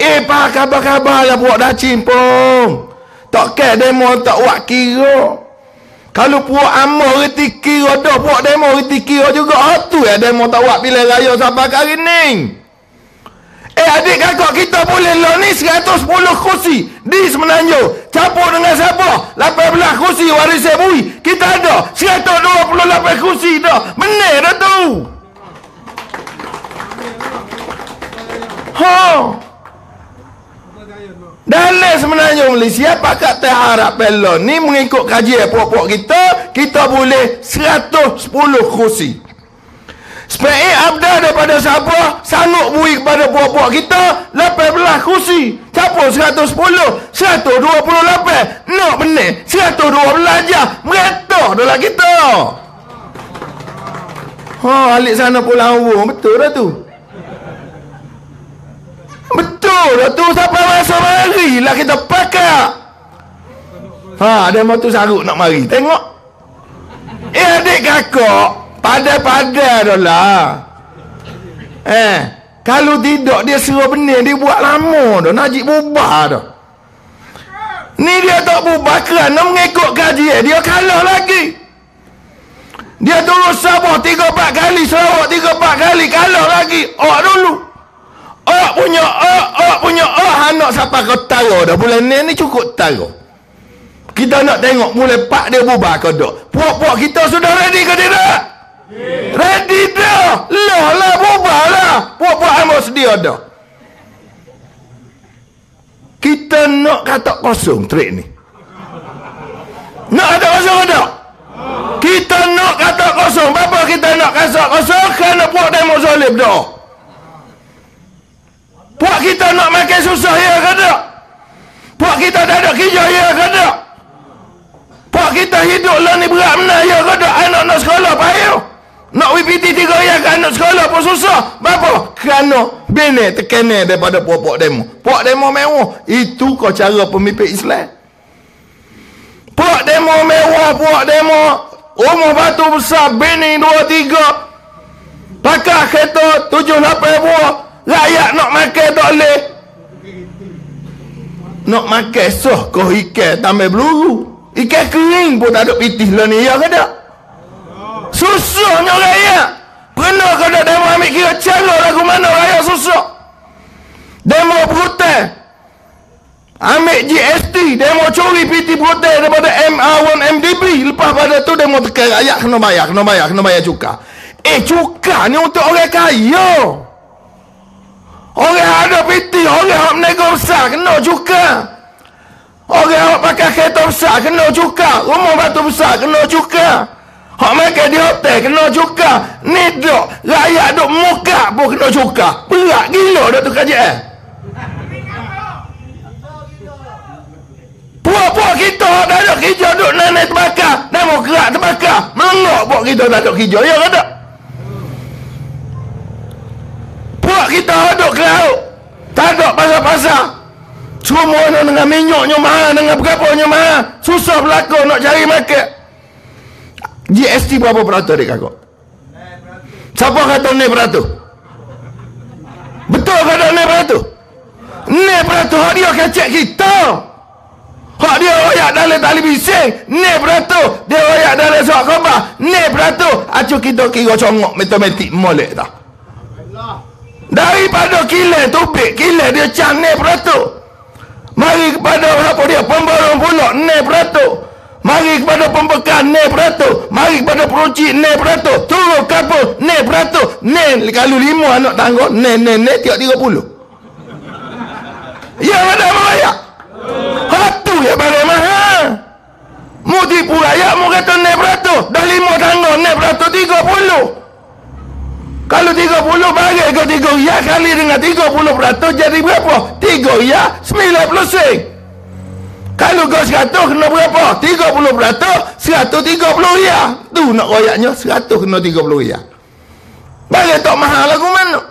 Pak khabar-khabar lah buat dah cimpung. Tak kira demo tak buat kira. Kalau puak amor reti kira dah buat demo reti kira juga. Tu ya demo tak buat pilihan raya sampai kali ni. Adik kakak kita boleh lah ni 110 kursi di Semenanjung. Campur dengan siapa? 18 kursi warisan bui. Kita ada 128 kursi dah. Benar dah tu. Dalam Semenanjung Malaysia pakat terharap pelon ni mengikut kajian puak-puak kita boleh 110 kursi. Supaya abdah daripada Sabah sanggup bui kepada puak-puak kita 18 kursi. Campur 110, 128. Nak benar 112 je. Meretah dalam kita. Alik sana pulang awang. Betul dah tu. Betul dah tu. Sampai masa mari lah kita pakai. Dia mau tu sarut nak mari. Tengok. Adik kakak padai-padai dah lah. Kalau tidak dia suruh benar, dia buat lama dah. Najib bubar dah. Ni dia tak bubar kerana mengikut kajian. Dia kalah lagi. Dia turun Sabah 3-4 kali, Sarawak 3-4 kali, kalah lagi. Dulu. Punya anak sampai ke utara dah. Bulan ni cukup utara. Kita nak tengok mulai pak dia bubar ke tak. Puak-puak kita sudah ready ke tidak? Ready dah. Lah bubar lah. Puak-puak amor sedia dah. Kita nak kata kosong trik ni. Nak kata kosong ke tak? Kita nak kata kosong. Berapa kita nak kata kosong? Kerana puak demo zalim dah. Puak kita nak makan susah ya ke tak? Puak kita tak ada kerja ya ke tak? Puak kita hidup lah ni berat benar ya ke tak? Anak nak sekolah payah. Nak WPT 3 ya ke anak sekolah pun susah. Berapa? Kerana benar tekanan daripada puak-puak demo. Puak demo mewah. Itu kau cara pemimpin Islam. Puak demo mewah, puak demo rumah batu besar, bini 2-3. Pakai kereta 7-8 buah. Rakyat nak makan tak boleh. Nak makan soh kau ikan tambah peluru. Ikan kering pun tak ada pitih lah ni ya ke tak? Susahnya rakyat. Pernah kau dah demo ambil kira cara lagu mana rakyat susah. Demo berhutang. Ambil GST. Demo curi PT berhutang daripada MR1 MDB. Lepas pada tu demo tekan rakyat kena bayar cukai. Cukai ni untuk orang kaya. Orang ada PT, orang yang menego besar kena cukai. Orang yang pakai kereta besar kena cukai. Rumah batu besar kena cukai. Hak makan di hotel kena cukai. Ni dok rakyat dok muka pun kena cukai. Berat gila dah tu kajian. Puak-puak kita dah ada kerja duk naik terbakar. Dah mau gerak terbakar. Mengok puak kita dah ada kerja. Ya ke tak? Puak kita duduk ke laut. Tak ada pasar-pasar. Semua dengan minyaknya mahal, dengan berapa-nya mahal. Susah berlaku nak cari market. GST berapa peratus adik kakak? Siapa kata ni peratus? Betul kata ni peratus? Ni peratus dia kecek kita. Hak dia royak dalam tali bising, ni beratus. Dia royak dalam surat khabar, ni beratus. Acu kita kira congok matematik molek tak? Daripada kilang tubik, kilang dia cang ni beratus. Mari kepada apa dia, pemborong pulak ni beratus. Mari kepada pembekan ni beratus. Mari kepada peruncit ni beratus. Turun kapur ni beratus. Ni kalau 5 anak tangga, ni tiap 30. Ya mana royak? Hatu ya barang mahal. Mu tipu rakyat, mu kata naik beratus. Dah 5 tangga, naik beratus 30. Kalau 30 bagi ke 3 riyal kali dengan 30% jadi berapa? 3 riyal 90 sen. Kalau kau 100 kena berapa? 30%, 130 riyal. Tu nak royaknya 100 kena 30 riyal. Bagi tak mahal lagu mana?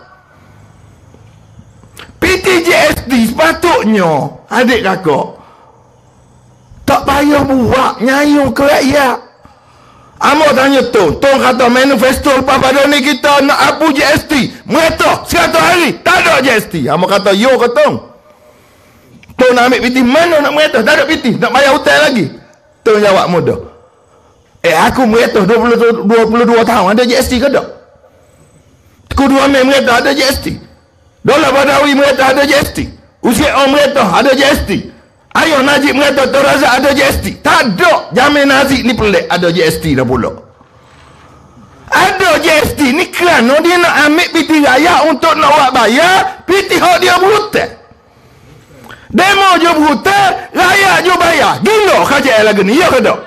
PTJSD sepatutnya adik kakak tak payah buat nyayung ke rakyat. Amor tanya tu kata manifesto lepas pada ni kita nak hapus GST. Mereka 100 hari tak ada GST. Amor kata yo ke Tong nak ambil PT mana nak mereka tak ada PT, nak bayar hutang lagi. Tong jawab mudah, aku mereka 22 tahun ada GST ke tak? Kudu ambil mereka ada GST. Dolar Badawi mereka ada GST. Usia orang mereka ada GST. Ayah Najib mereka Terazak ada GST. Tak ada. Jamin Nazik ni pelik ada GST dah pula. Ada GST ni kerana dia nak ambil PT rakyat untuk nak buat bayar. PT hak dia berhutang. Demo je berhutang, rakyat je bayar. Gila kerajaan lagu ni, ya ke tak?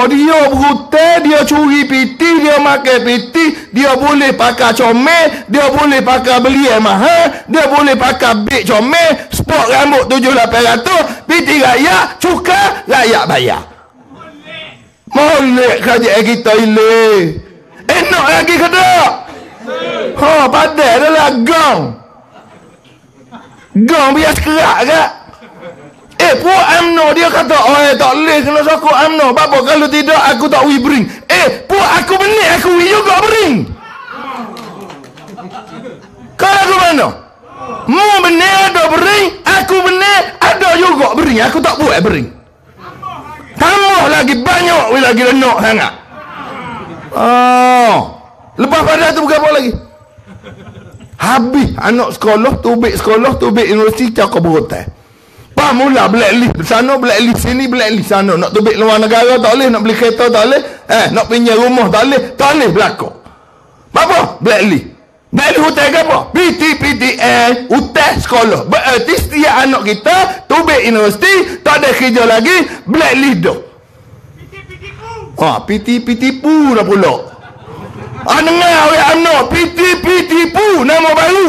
Dia berhutang, dia curi PT, dia makan PT, dia boleh pakai comel, dia boleh pakai beli yang mahal, dia boleh pakai beg comel, sport rambut 7-800, PT rakyat, cukai, rakyat bayar. Molek kerajaan kita ini. Enak lagi ke tak? Padahal adalah gong. Gong biar sekerak ke? Puak UMNO dia kata, tak boleh kena sokong UMNO. Bapa kalau tidak aku tak wi bering. Puak aku benih, aku wi juga bering. Kalau aku mana? Mu benih ada bering, aku benih ada juga bering. Aku tak buat bering. Tambah lagi banyak lagi lenak sangat. Lepas pada tu berapa lagi? Habis anak sekolah, tubik universiti cakap berhutang. Mula blacklist sana, blacklist sini, blacklist sana. Nak tubik luar negara tak boleh, nak beli kereta tak boleh, nak pinjam rumah tak boleh berlaku. Apa? Blacklist. Blacklist hutang ke apa? PTPTN, hutang sekolah. Berarti setiap anak kita tubik universiti, tak ada kerja lagi, blacklist dah. PT-PT-pu dah pula. Dengar awak anak, PT-PT-pu nama baru.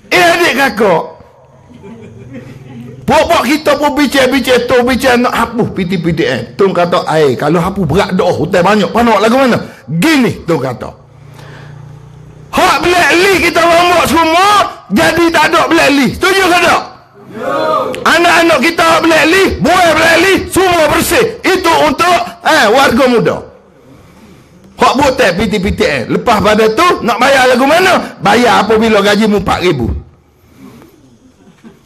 Adik kakak, Pokok kita pun bicara nak hapus PT-PTN. Tung kata, kalau hapus berat dah, hutang banyak. Panak lagu mana? Gini, Tung kata. Hak blacklist kita rombak semua, jadi tak ada blacklist. Setuju ke tak? Anak-anak kita blacklist, buat blacklist, semua bersih. Itu untuk warga muda. Hak hutang PT-PTN. Lepas pada tu, nak bayar lagu mana? Bayar apabila gajimu 4,000.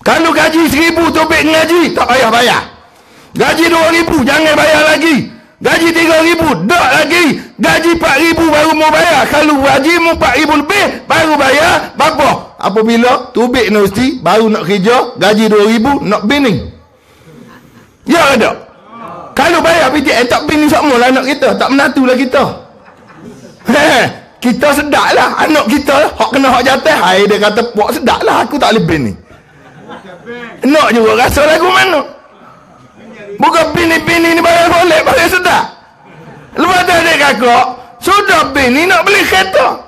Kalau gaji 1,000 topik ngaji, tak payah bayar. Gaji 2,000, jangan bayar lagi. Gaji 3,000, tak lagi. Gaji 4,000 baru mau bayar. Kalau gajimu 4,000 lebih, baru bayar. Berapa? Apabila tubik universiti, baru nak kerja, gaji 2,000, nak bining. Ya ada? Kalau bayar PTN, tak bining semua lah anak kita. Tak menatulah kita. Kita sedap lah. Anak kita, hak kena hak jatah. Dia kata, puak sedap lah. Aku tak boleh bining. Nak juga rasa lagu mana? Bukan bini-bini ni bayar boleh sedap. Lepas tu adik kakak, sudah bini nak beli kereta.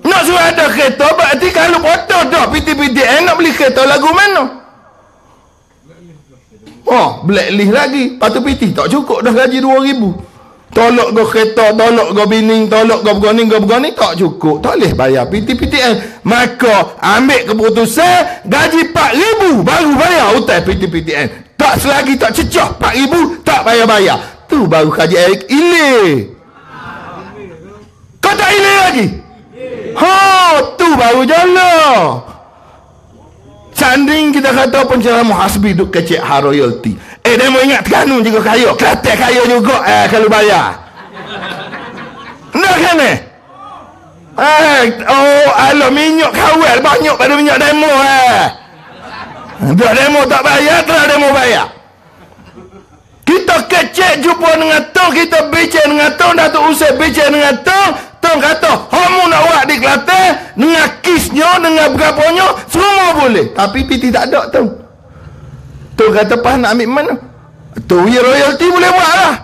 Nak suruh ada kereta, berarti kalau potong dah PT-PTN nak beli kereta lagu mana? Blacklist lagi. Lepas tu PT tak cukup dah gaji 2,000. Tolak go kereta, tolak go bining, tolak go begani, tak cukup. Tak boleh bayar PT-PTN. Maka ambil keputusan gaji 4,000 baru bayar hutang PT-PTN. Tak selagi tak cecah 4,000 tak bayar. Tu baru kerajaan ilir. Kau tak ilir lagi? Tu baru jalan. Sanding kita kata penceramah Hasbi duk kecek hak royalty. Dia mau ingat Terengganu juga kaya, Kelantan kaya juga kalau bayar. Nak kan alah minyak kawal banyak pada minyak demo Dah demo tak bayar, telah demo bayar. Kita kecek jumpa dengan tong, kita bicara dengan tong, Datuk Usai bicara dengan tong, tong kata, kamu nak buat di Kelantan, dengan kisnya, dengan berapanya, semua boleh. Tapi piti tak ada tong. Tong kata, Pak nak ambil mana? Tu royalty boleh buat lah.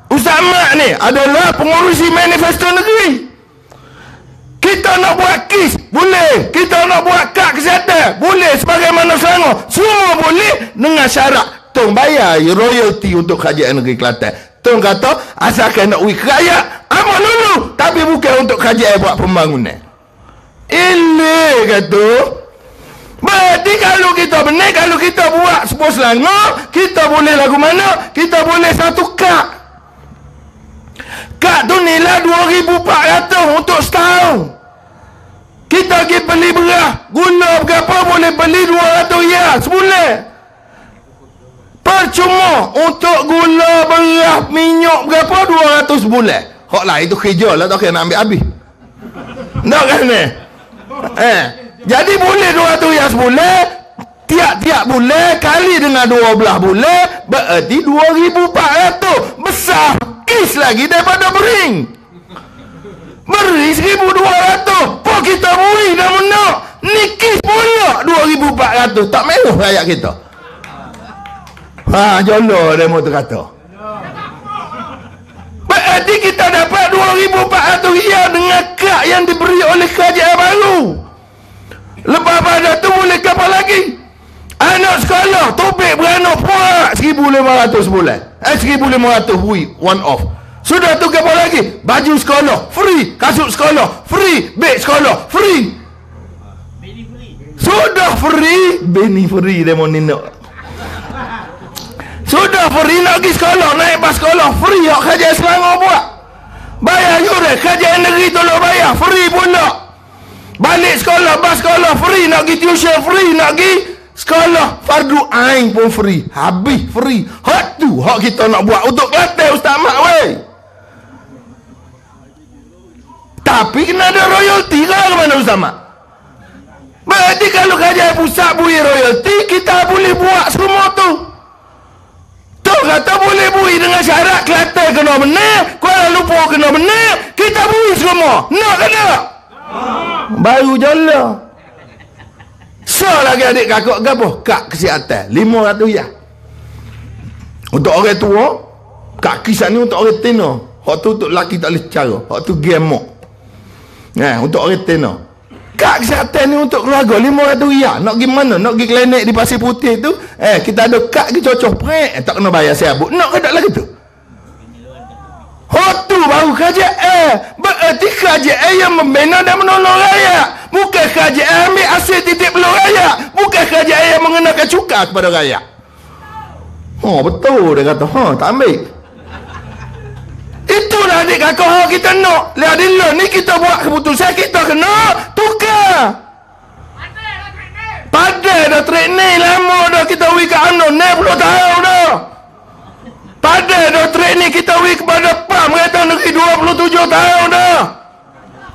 Ustaz Mat ni adalah pengurusi manifesto negeri. Kita nak buat KIS, boleh. Kita nak buat kad kesihatan, boleh. Sebagaimana Selangor, semua boleh dengan syarat tong bayar royalty untuk kerajaan negeri Kelantan. Tong kata, asalkan nak wik rakyat, amal dulu. Tapi bukan untuk kerajaan buat pembangunan. Ini kata. Berarti kalau kita benar, kalau kita buat sebuah Selangor, kita boleh lagu mana? Kita boleh satu kad. Kad tu nilai 2,400 untuk setahun. Kita pergi beli beras, gula berapa boleh beli 200 riyal sebulan. Percuma untuk gula, beras, minyak berapa 200 sebulan. Hak lah itu kerja lah, tak kena ambil habis. Tak kan ni? Jadi boleh 200 riyal sebulan, tiap-tiap bulan kali dengan 12 bulan, berarti 2,400. Besar kis lagi daripada bering. Beri 1,200. Apa kita beri dah menak? Nikis pula 2,400. Tak mewah rakyat kita. Jolo demo tu kata. Berarti kita dapat 2,400 riyal dengan kad yang diberi oleh kerajaan baru. Lepas pada tu boleh apa lagi? Anak sekolah, topik beranak puak 1,500 bulan. 1,500 week, one off. Sudah tu apa lagi? Baju sekolah free, kasut sekolah free, beg sekolah free. Sudah free, beni free demo nino. Sudah free nak pergi sekolah, naik bas sekolah free. Hak kerajaan Selangor buat. Bayar yuran, kerajaan negeri tolong bayar free pula. Balik sekolah, bas sekolah free, nak pergi tuition free, nak pergi sekolah fardu ain pun free. Habis free. Hak tu hak kita nak buat untuk Kelantan Ustaz Mat weh. Tapi kena ada royalty lah ke mana Ustaz Mat? Berarti kalau kerajaan pusat beri royalty, kita boleh buat semua tu. Tu kata boleh beri dengan syarat Kelantan kena benar, Kuala Lumpur kena benar, kita beri semua. Nak ke tak? Baru jalan. So lagi adik kakak ke apa? Kad kesihatan 500 riyal. Untuk orang tua, kad kisah ni untuk orang tena. Hak tu untuk lelaki tak boleh cara. Hak tu gemok. Untuk orang tena. Kad kesihatan ni untuk keluarga 500 riyal. Nak pergi mana? Nak pergi klinik di Pasir Putih tu, kita ada kad pergi cocok prek, tak kena bayar siabut. Nak ke tak lagi tu? Hak tu baru kerajaan. Berarti kerajaan yang membina dan menolong rakyat. Bukan kerajaan ambil hasil titik peluh rakyat. Bukan kerajaan yang mengenakan cukai kepada rakyat. Betul dia kata. Tak ambil. Itulah adik kakak kita nak. Lihat dia ni kita buat keputusan, kita kena tukar. Padahal dah training lama dah kita wik ke Anon 60 tahun dah. Padahal dah training kita wik kepada PAM kata negeri 27 tahun dah.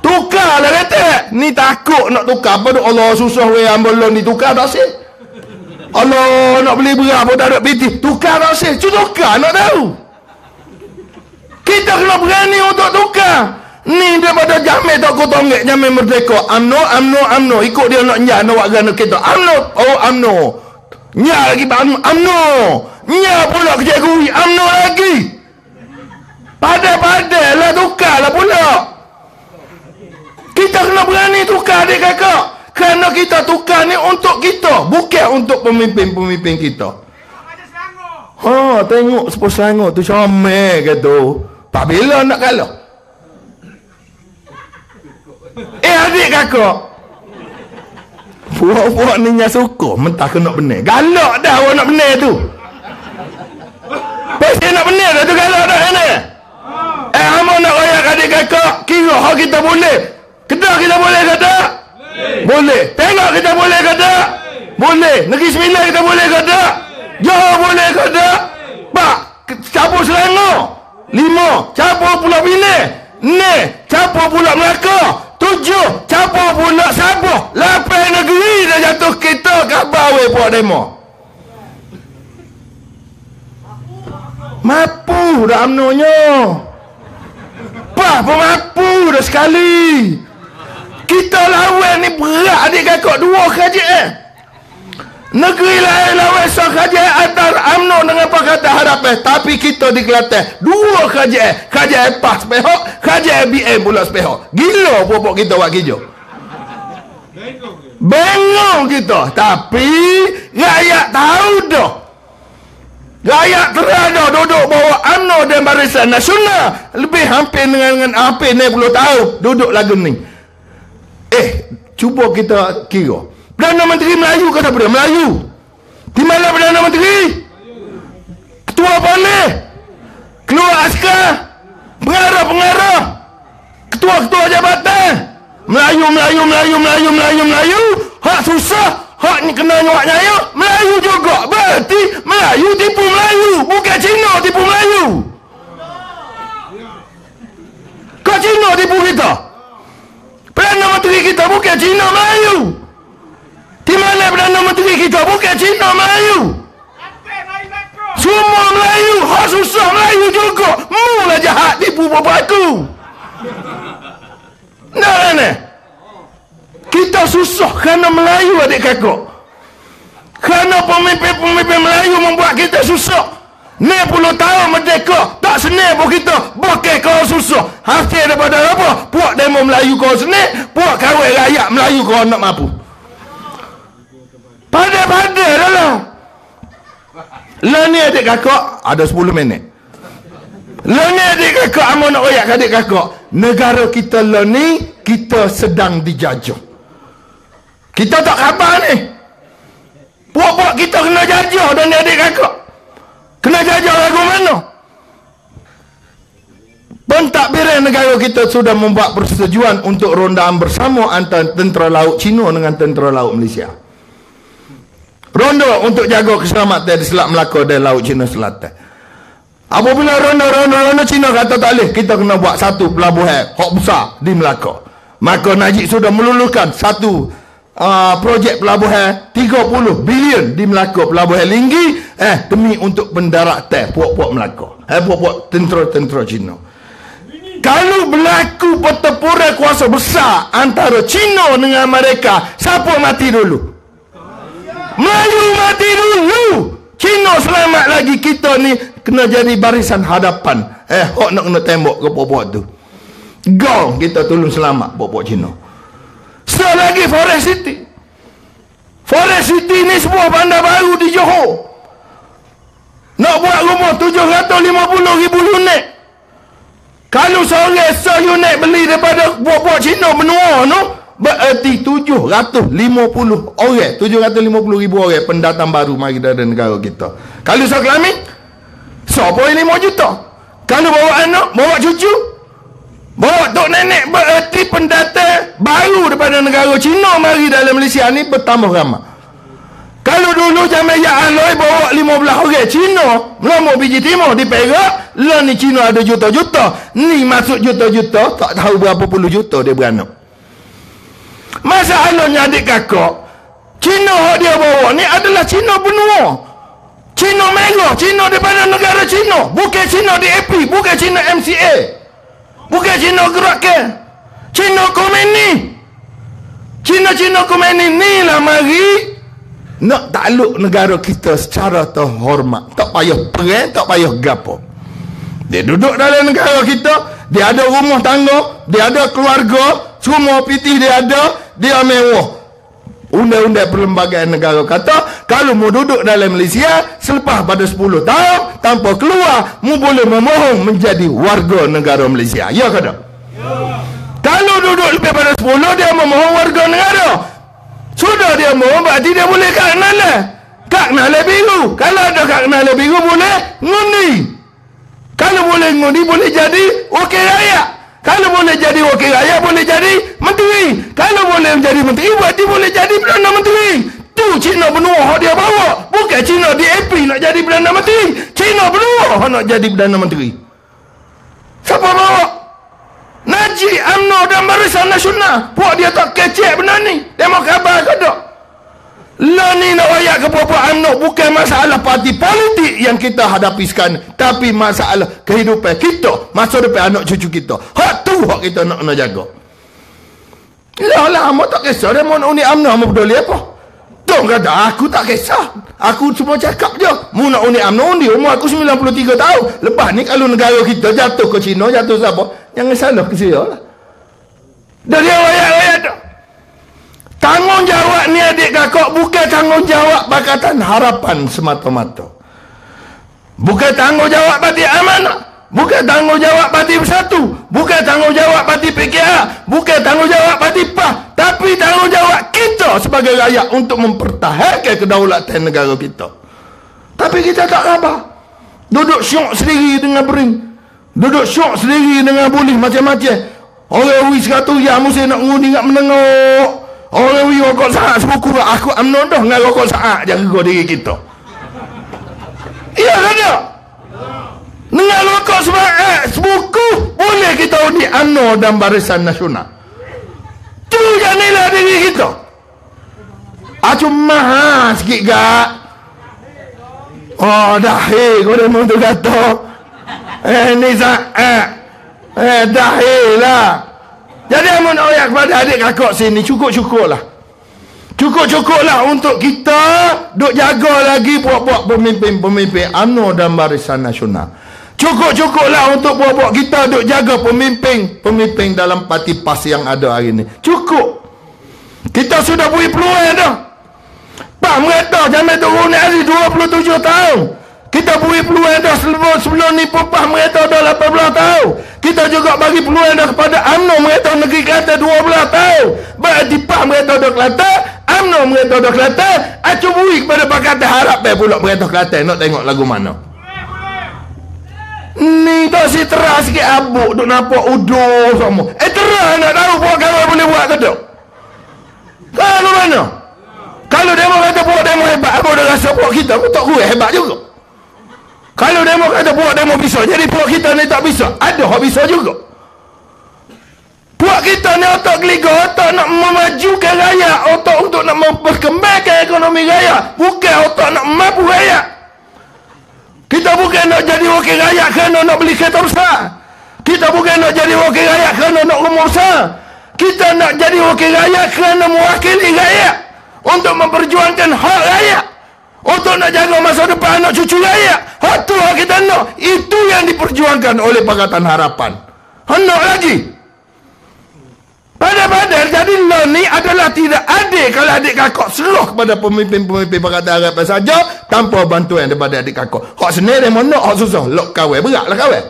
Tukar lah kata. Ni takut nak tukar. Apa tu Allah susah weh ambil ni tukar tak sih? Allah nak beli beras pun tak ada PT. Tukar tak sih? Tukar nak tahu. Kita kena berani untuk tukar. Ni daripada jamin tak kau tonggek jamin merdeka. UMNO. Ikut dia nak nyah nak warga kita. UMNO. Nyah lagi UMNO. Nyah pula kerja guri. UMNO lagi. Padahal lah tukar lah pula. Kita kena berani tukar adik kakak. Kerana kita tukar ni untuk kita, bukan untuk pemimpin-pemimpin kita. Tengok sepuluh Selangor tu comel kata. Tak bila nak kalah. Adik kakak. Puak-puak ni nya suka mentah kena benar. Galak dah awak nak benar tu. Pasti nak benar dah tu galak dah ni. Hama nak royak adik kakak. Kira hak kita boleh. Kedah kita boleh kata? Boleh. Tengok kita boleh ke tak? Boleh. Negeri Sembilan kita boleh ke tak? Johor boleh ke tak? Pak, cabur Selangor. 5, cabur Pulau Pinang. 6, cabur Pulau Melaka. 7, cabur Pulau Sabah. 8 negeri dah jatuh kita khabar weh buat demo. Mampu dah UMNO-nya. Pak pun mampu dah sekali. Kita lawan ni berat adik kakak 2 kerajaan. Negeri lain lawan kerajaan antara UMNO dengan Pakatan Harapan. Tapi kita di Kelantan 2 kerajaan. Kerajaan PAS sepihak, kerajaan BM pula sepihak. Gila popok kita buat kerja. Bengong kita. Tapi rakyat tahu dah. Rakyat terada duduk bawa UMNO dan Barisan Nasional lebih hampir dengan hampir 60 tahun duduk lagu ni. Cuba kita kira. Perdana Menteri Melayu ke siapa dia? Melayu. Di mana Perdana Menteri? Ketua Polis. Keluar askar. Pengarah-pengarah. Ketua-ketua jabatan. Melayu. Hak susah. Hak ni kena nyawak nyaya. Melayu juga. Berarti Melayu tipu Melayu. Bukan Cina tipu Melayu. Kau Cina tipu kita? Perdana Menteri kita bukan Cina Melayu. Di mana Perdana Menteri kita bukan Cina Melayu. Semua Melayu. Hak susah Melayu juga. Mula jahat tipu bapa aku. Nah. Kita susah kerana Melayu adik kakak. Kerana pemimpin-pemimpin Melayu membuat kita susah. 60 tahun merdeka. Tak senang pun kita. Bakal kau susah. Hasil daripada apa? Puak demo Melayu kau senang. Puak kawal rakyat Melayu kau nak mampu. Pada-pada dah lah. Lah ni adik kakak. Ada 10 minit. Lah ni adik kakak. Amal nak royak adik kakak. Negara kita lah ni. Kita sedang dijajah. Kita tak khabar ni. Puak-puak kita kena jajah dan adik kakak. Kena jajah lagu mana? Pentadbiran negara kita sudah membuat persetujuan untuk rondaan bersama antara tentera laut Cina dengan tentera laut Malaysia. Ronda untuk jaga keselamatan di Selat Melaka dan Laut Cina Selatan. Apabila ronda Cina kata tak boleh, kita kena buat satu pelabuhan hak besar di Melaka. Maka Najib sudah meluluhkan satu projek pelabuhan 30 bilion di Melaka, pelabuhan Linggi demi untuk pendaratan puak-puak Melaka, puak-puak tentera-tentera Cina. Kalau berlaku pertempuran kuasa besar antara Cina dengan mereka, siapa mati dulu? Melayu mati dulu. Cina selamat lagi, kita ni kena jadi barisan hadapan. Hok nak kena tembok ke puak-puak tu. Gong kita tolong selamat puak-puak Cina. Selagi Forest City. Forest City ni sebuah bandar baru di Johor. Nak buat rumah 750,000 unit. Kalau seorang unit beli daripada buat-buat Cina benua tu, berarti 750 orang. 750,000 orang pendatang baru mari dari negara kita. Kalau sekelami, siapa 5 juta. Kalau bawa anak, bawa cucu, bawa tok nenek, berarti pendatang baru daripada negara Cina mari dalam Malaysia ni bertambah ramai. Kalau dulu zaman Ya Aloi bawa 15 orang Cina melambung biji timur di Perak, lah ni Cina ada juta-juta. Ni masuk juta-juta, tak tahu berapa puluh juta dia beranak. Masalahnya adik kakak, Cina dia bawa ni adalah Cina benua. Cina merah, Cina daripada negara Cina. Bukan Cina DAP, bukan Cina MCA. Bukan Cina Gerakan. Cina Komeni. Cina Komeni ni lah mari nak takluk negara kita secara terhormat. Tak payah perang, tak payah gapo. Dia duduk dalam negara kita, dia ada rumah tangga, dia ada keluarga, semua pitih dia ada, dia mewah. Undang-undang perlembagaan negara kata, kalau mau duduk dalam Malaysia, selepas pada 10 tahun, tanpa keluar, mu boleh memohon menjadi warga negara Malaysia. Ya ke tak? Ya. Kalau duduk lebih pada 10, dia memohon warga negara. Sudah dia mohon, berarti dia boleh kak nala biru. Kalau ada kak nala biru, boleh ngundi. Kalau boleh ngundi, boleh jadi wakil rakyat. Kalau boleh jadi wakil rakyat, boleh jadi menteri. Kalau boleh menjadi Menteri, berarti boleh jadi Perdana Menteri. Tu Cina benua dia bawa. Bukan Cina DAP nak jadi Perdana Menteri. Cina benua nak jadi Perdana Menteri. Siapa bawa? Najib, UMNO dan Barisan Nasional. Puak dia tak kecek benda ni. Demo khabar ke tak? Lah ni nak rakyat ke puak UMNO. Bukan masalah parti politik yang kita hadapi sekarang, tapi masalah kehidupan kita, masa depan anak cucu kita. Hak tu hak kita nak jaga. Lah, amat tak kisah. Dia mau nak undi UMNO, amat peduli apa? Tuan kata, aku tak kisah. Aku cuma cakap je. Mu nak undi UMNO, undi. Umur aku 93 tahun. Lepas ni kalau negara kita jatuh ke Cina, jatuh siapa? Jangan salah ke saya lah. Dari rakyat-rakyat tu. Tanggungjawab ni adik kakak bukan tanggungjawab Pakatan Harapan semata-mata. Bukan tanggungjawab parti amanah. Bukan tanggungjawab parti Bersatu. Bukan tanggungjawab parti PKR. Bukan tanggungjawab parti PAH. Tapi tanggungjawab kita sebagai rakyat untuk mempertahankan kedaulatan negara kita. Tapi kita tak khabar. Duduk syok sendiri dengan bering. Duduk syok sendiri dengan boleh macam-macam. Orang wis kata ya mesti nak ngundi nak menengok. Orang wis rokok saat sebuku aku UMNO dah dengan rokok saat jaga diri kita. Iya kan tak? Dengan rokok sebuku boleh kita undi UMNO dan Barisan Nasional. Tu jadilah diri kita. Cuma sikit gak. Oh dah kau dah mau tu kata. Ni dah lah. Jadi amun ayat kepada adik kakak sini, cukup-cukuplah. Cukup-cukuplah untuk kita duk jaga lagi buat-buat pemimpin-pemimpin UMNO dan Barisan Nasional. Cukup-cukuplah untuk buat-buat kita duk jaga pemimpin dalam parti PAS yang ada hari ini. Cukup. Kita sudah beri peluang dah. Pak mereka Jamil Turun Aziz 27 tahun. Kita beri peluang dah sebelum ni Pak mereka dah 18 tahun. Kita juga bagi peluang dah kepada UMNO mereka negeri Kelantan 12 tahun. Berarti Pak mereka dah Kelantan, UMNO mereka dah Kelantan. Acu beri kepada Pakatan Harapan pula mereka Kelantan. Nak tengok lagu mana. Ni tak si terang sikit abuk duk nampak udur semua. Terang nak tahu buat kawan boleh buat ke tak? Kalau mana? Kalau demo kata buat demo hebat, aku dah rasa buat kita aku tak kuat hebat juga. Kalau demo kata buat demo bisa, jadi buat kita ni tak bisa. Ada hak bisa juga. Buat kita ni otak geliga, otak nak memajukan rakyat, otak untuk nak memperkembangkan ekonomi rakyat, bukan otak nak mampu rakyat. Kita bukan nak jadi wakil rakyat kerana nak beli kereta besar. Kita bukan nak jadi wakil rakyat kerana nak rumah besar. Kita nak jadi wakil rakyat kerana mewakili rakyat untuk memperjuangkan hak rakyat, untuk nak jaga masa depan anak cucu rakyat. Hak tu hak kita nak. Itu yang diperjuangkan oleh Pakatan Harapan. Hendak lagi. Padahal jadi lah ni adalah tidak adil kalau adik kakak serah kepada pemimpin-pemimpin Pakatan Harapan saja tanpa bantuan daripada adik kakak. Hak senang dia mana, hak susah. Lok kawai, beratlah kawai.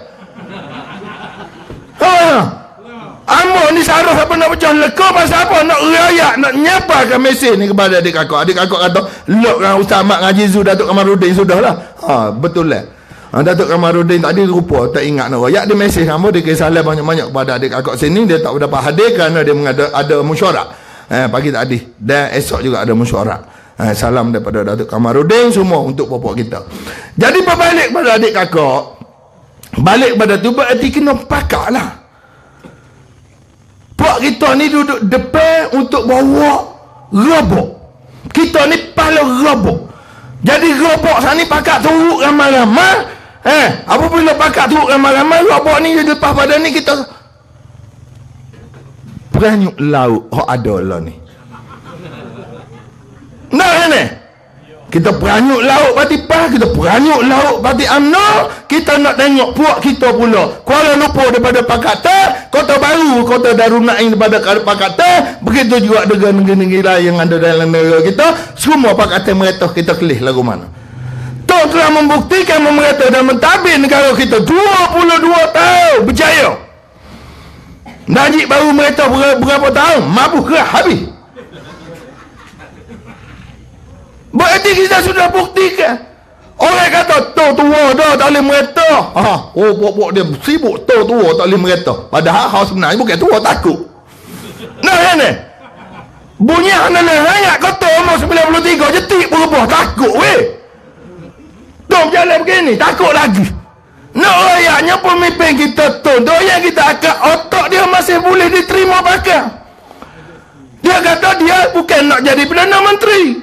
Amor ni sarah apa nak pecah leka pasal apa? Nak rakyat, nak nyapakan mesej ni kepada adik kakak. Adik kakak kata, lok dengan Ustaz Mat Ngaji Zu Datuk Kamarudin sudahlah. Betul lah. Datuk Kamarudin tadi rupa tak ingat nak rakyat. Dia mesej kamu, dia kisah banyak-banyak kepada adik kakak sini. Dia tak dapat hadir kerana dia ada mesyuarat. Pagi tadi. Dan esok juga ada mesyuarat. Salam daripada Datuk Kamarudin semua untuk bapak kita. Jadi berbalik kepada adik kakak. Balik pada tu berarti kena pakak lah. Pak kita ni duduk depan untuk bawa robok. Kita ni pala robok. Jadi robok sana ni pakak turut ramai-ramai. Apabila pakak turut ramai-ramai, robok ni lepas pada ni kita peranyuk laut. Ada lah ni. Nah ni. Kita peranyuk laut parti PAS, kita peranyuk laut parti UMNO. Kita nak tengok puak kita pula. Kuala Lumpur daripada Pakatan, Kota Baru, Kota Darul Naim daripada Pakatan. Begitu juga dengan negeri-negeri lain yang ada dalam negara kita. Semua Pakatan mereka kita kelih lagu mana. Tuan telah membuktikan memerintah dan mentadbir negara kita 22 tahun berjaya. Najib baru merintah berapa tahun? Mabuk kerah habis. Berarti kita sudah buktikan. Orang kata tua dah tak boleh merintah. Pok-pok dia sibuk tua tak boleh merintah. Padahal hal sebenarnya bukan tua takut. Nah ni. Bunyi anak hangat kata umur 93 jetik berubah. Takut weh. Dong jalan begini, takut lagi. Nak rakyatnya pemimpin kita tunduk yang kita akak otak dia masih boleh diterima pakai. Dia kata dia bukan nak jadi Perdana Menteri.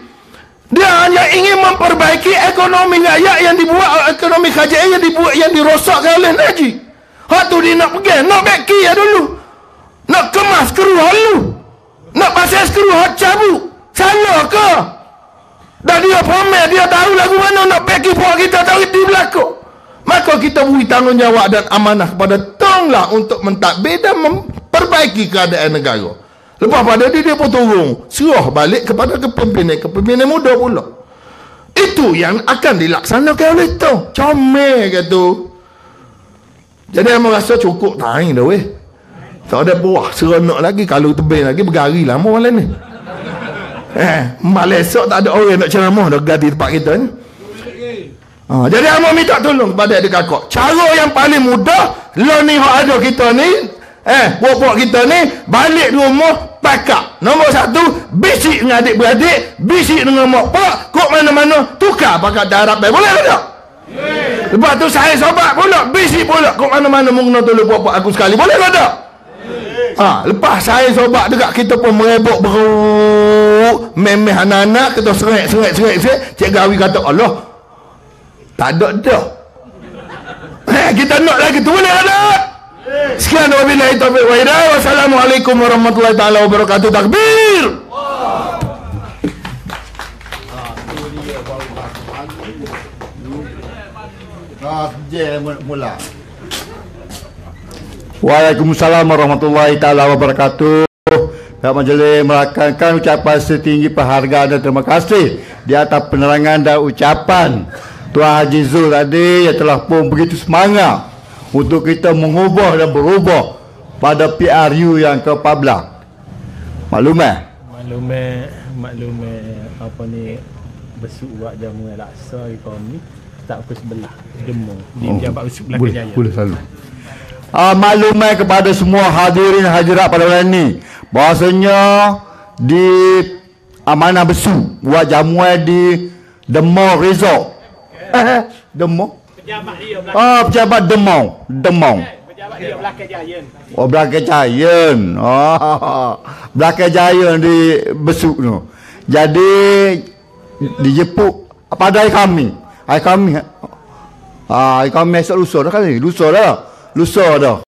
Dia hanya ingin memperbaiki ekonomi rakyat yang dibuat, ekonomi kerajaan yang dibuat, yang dirosakkan oleh Najib. Hak tu dia nak pergi, nak beki ya dulu. Nak kemas skru halu. Nak pasang skru hak cabut. Salah ke? Dan dia pamer, dia tahu lagu mana nak beki buat kita tahu di belakang. Maka kita beri tanggungjawab dan amanah kepada tonglah untuk mentadbir dan memperbaiki keadaan negara. Lepas pada dia pun turun, serah balik kepada kepimpinan muda pula. Itu yang akan dilaksanakan oleh tu. Comel kata. Jadi saya rasa cukup taing dah weh. Tak ada buah seronok lagi. Kalau tebing lagi bergari lama malam ni. Malaysia tak ada orang nak ceramah dah gadi tempat kita ni. Jadi saya minta tolong kepada adik kakak. Cara yang paling mudah, lo ni hak ada kita ni, buat-buat kita ni, balik rumah, pakak. Nombor 1, bisik dengan adik-beradik, bisik dengan mak pak, kok mana-mana, tukar pakat darab baik. Boleh tak? Lepas tu saya sobat pula, bisik pula, kok mana-mana mengena tolong buat-buat aku sekali. Boleh tak? Lepas saya sobat dekat, kita pun merebok beruk, memeh anak-anak, kita seret, Cik Gawi kata, Allah, tak ada dah. Kita nak lagi tu, boleh tak? Sekian wabillahi taufiq wa hidayah. Wassalamualaikum warahmatullahi taala wabarakatuh. Takbir. Mula. Waalaikumsalam warahmatullahi taala wabarakatuh. Pihak majlis merakamkan ucapan setinggi penghargaan dan terima kasih di atas penerangan dan ucapan Tuan Haji Zul tadi yang telah pun begitu semangat untuk kita mengubah dan berubah pada PRU yang ke-14. Maklumat apa ni besuk buat jamu laksa ekonomi tak ke sebelah demo di pejabat besuk Melaka Jaya. Boleh selalu. Maklumat kepada semua hadirin hadirat pada malam ini bahasanya di Amanah Besu buat jamuan di Demau Resort. Demau. Pejabat Demau. Pejabat dia Melaka Jaya. Melaka Jaya. Melaka Jaya di Besuk tu. Jadi dijemput pada hari kami. Hari kami esok lusa dah kali. Lusa dah.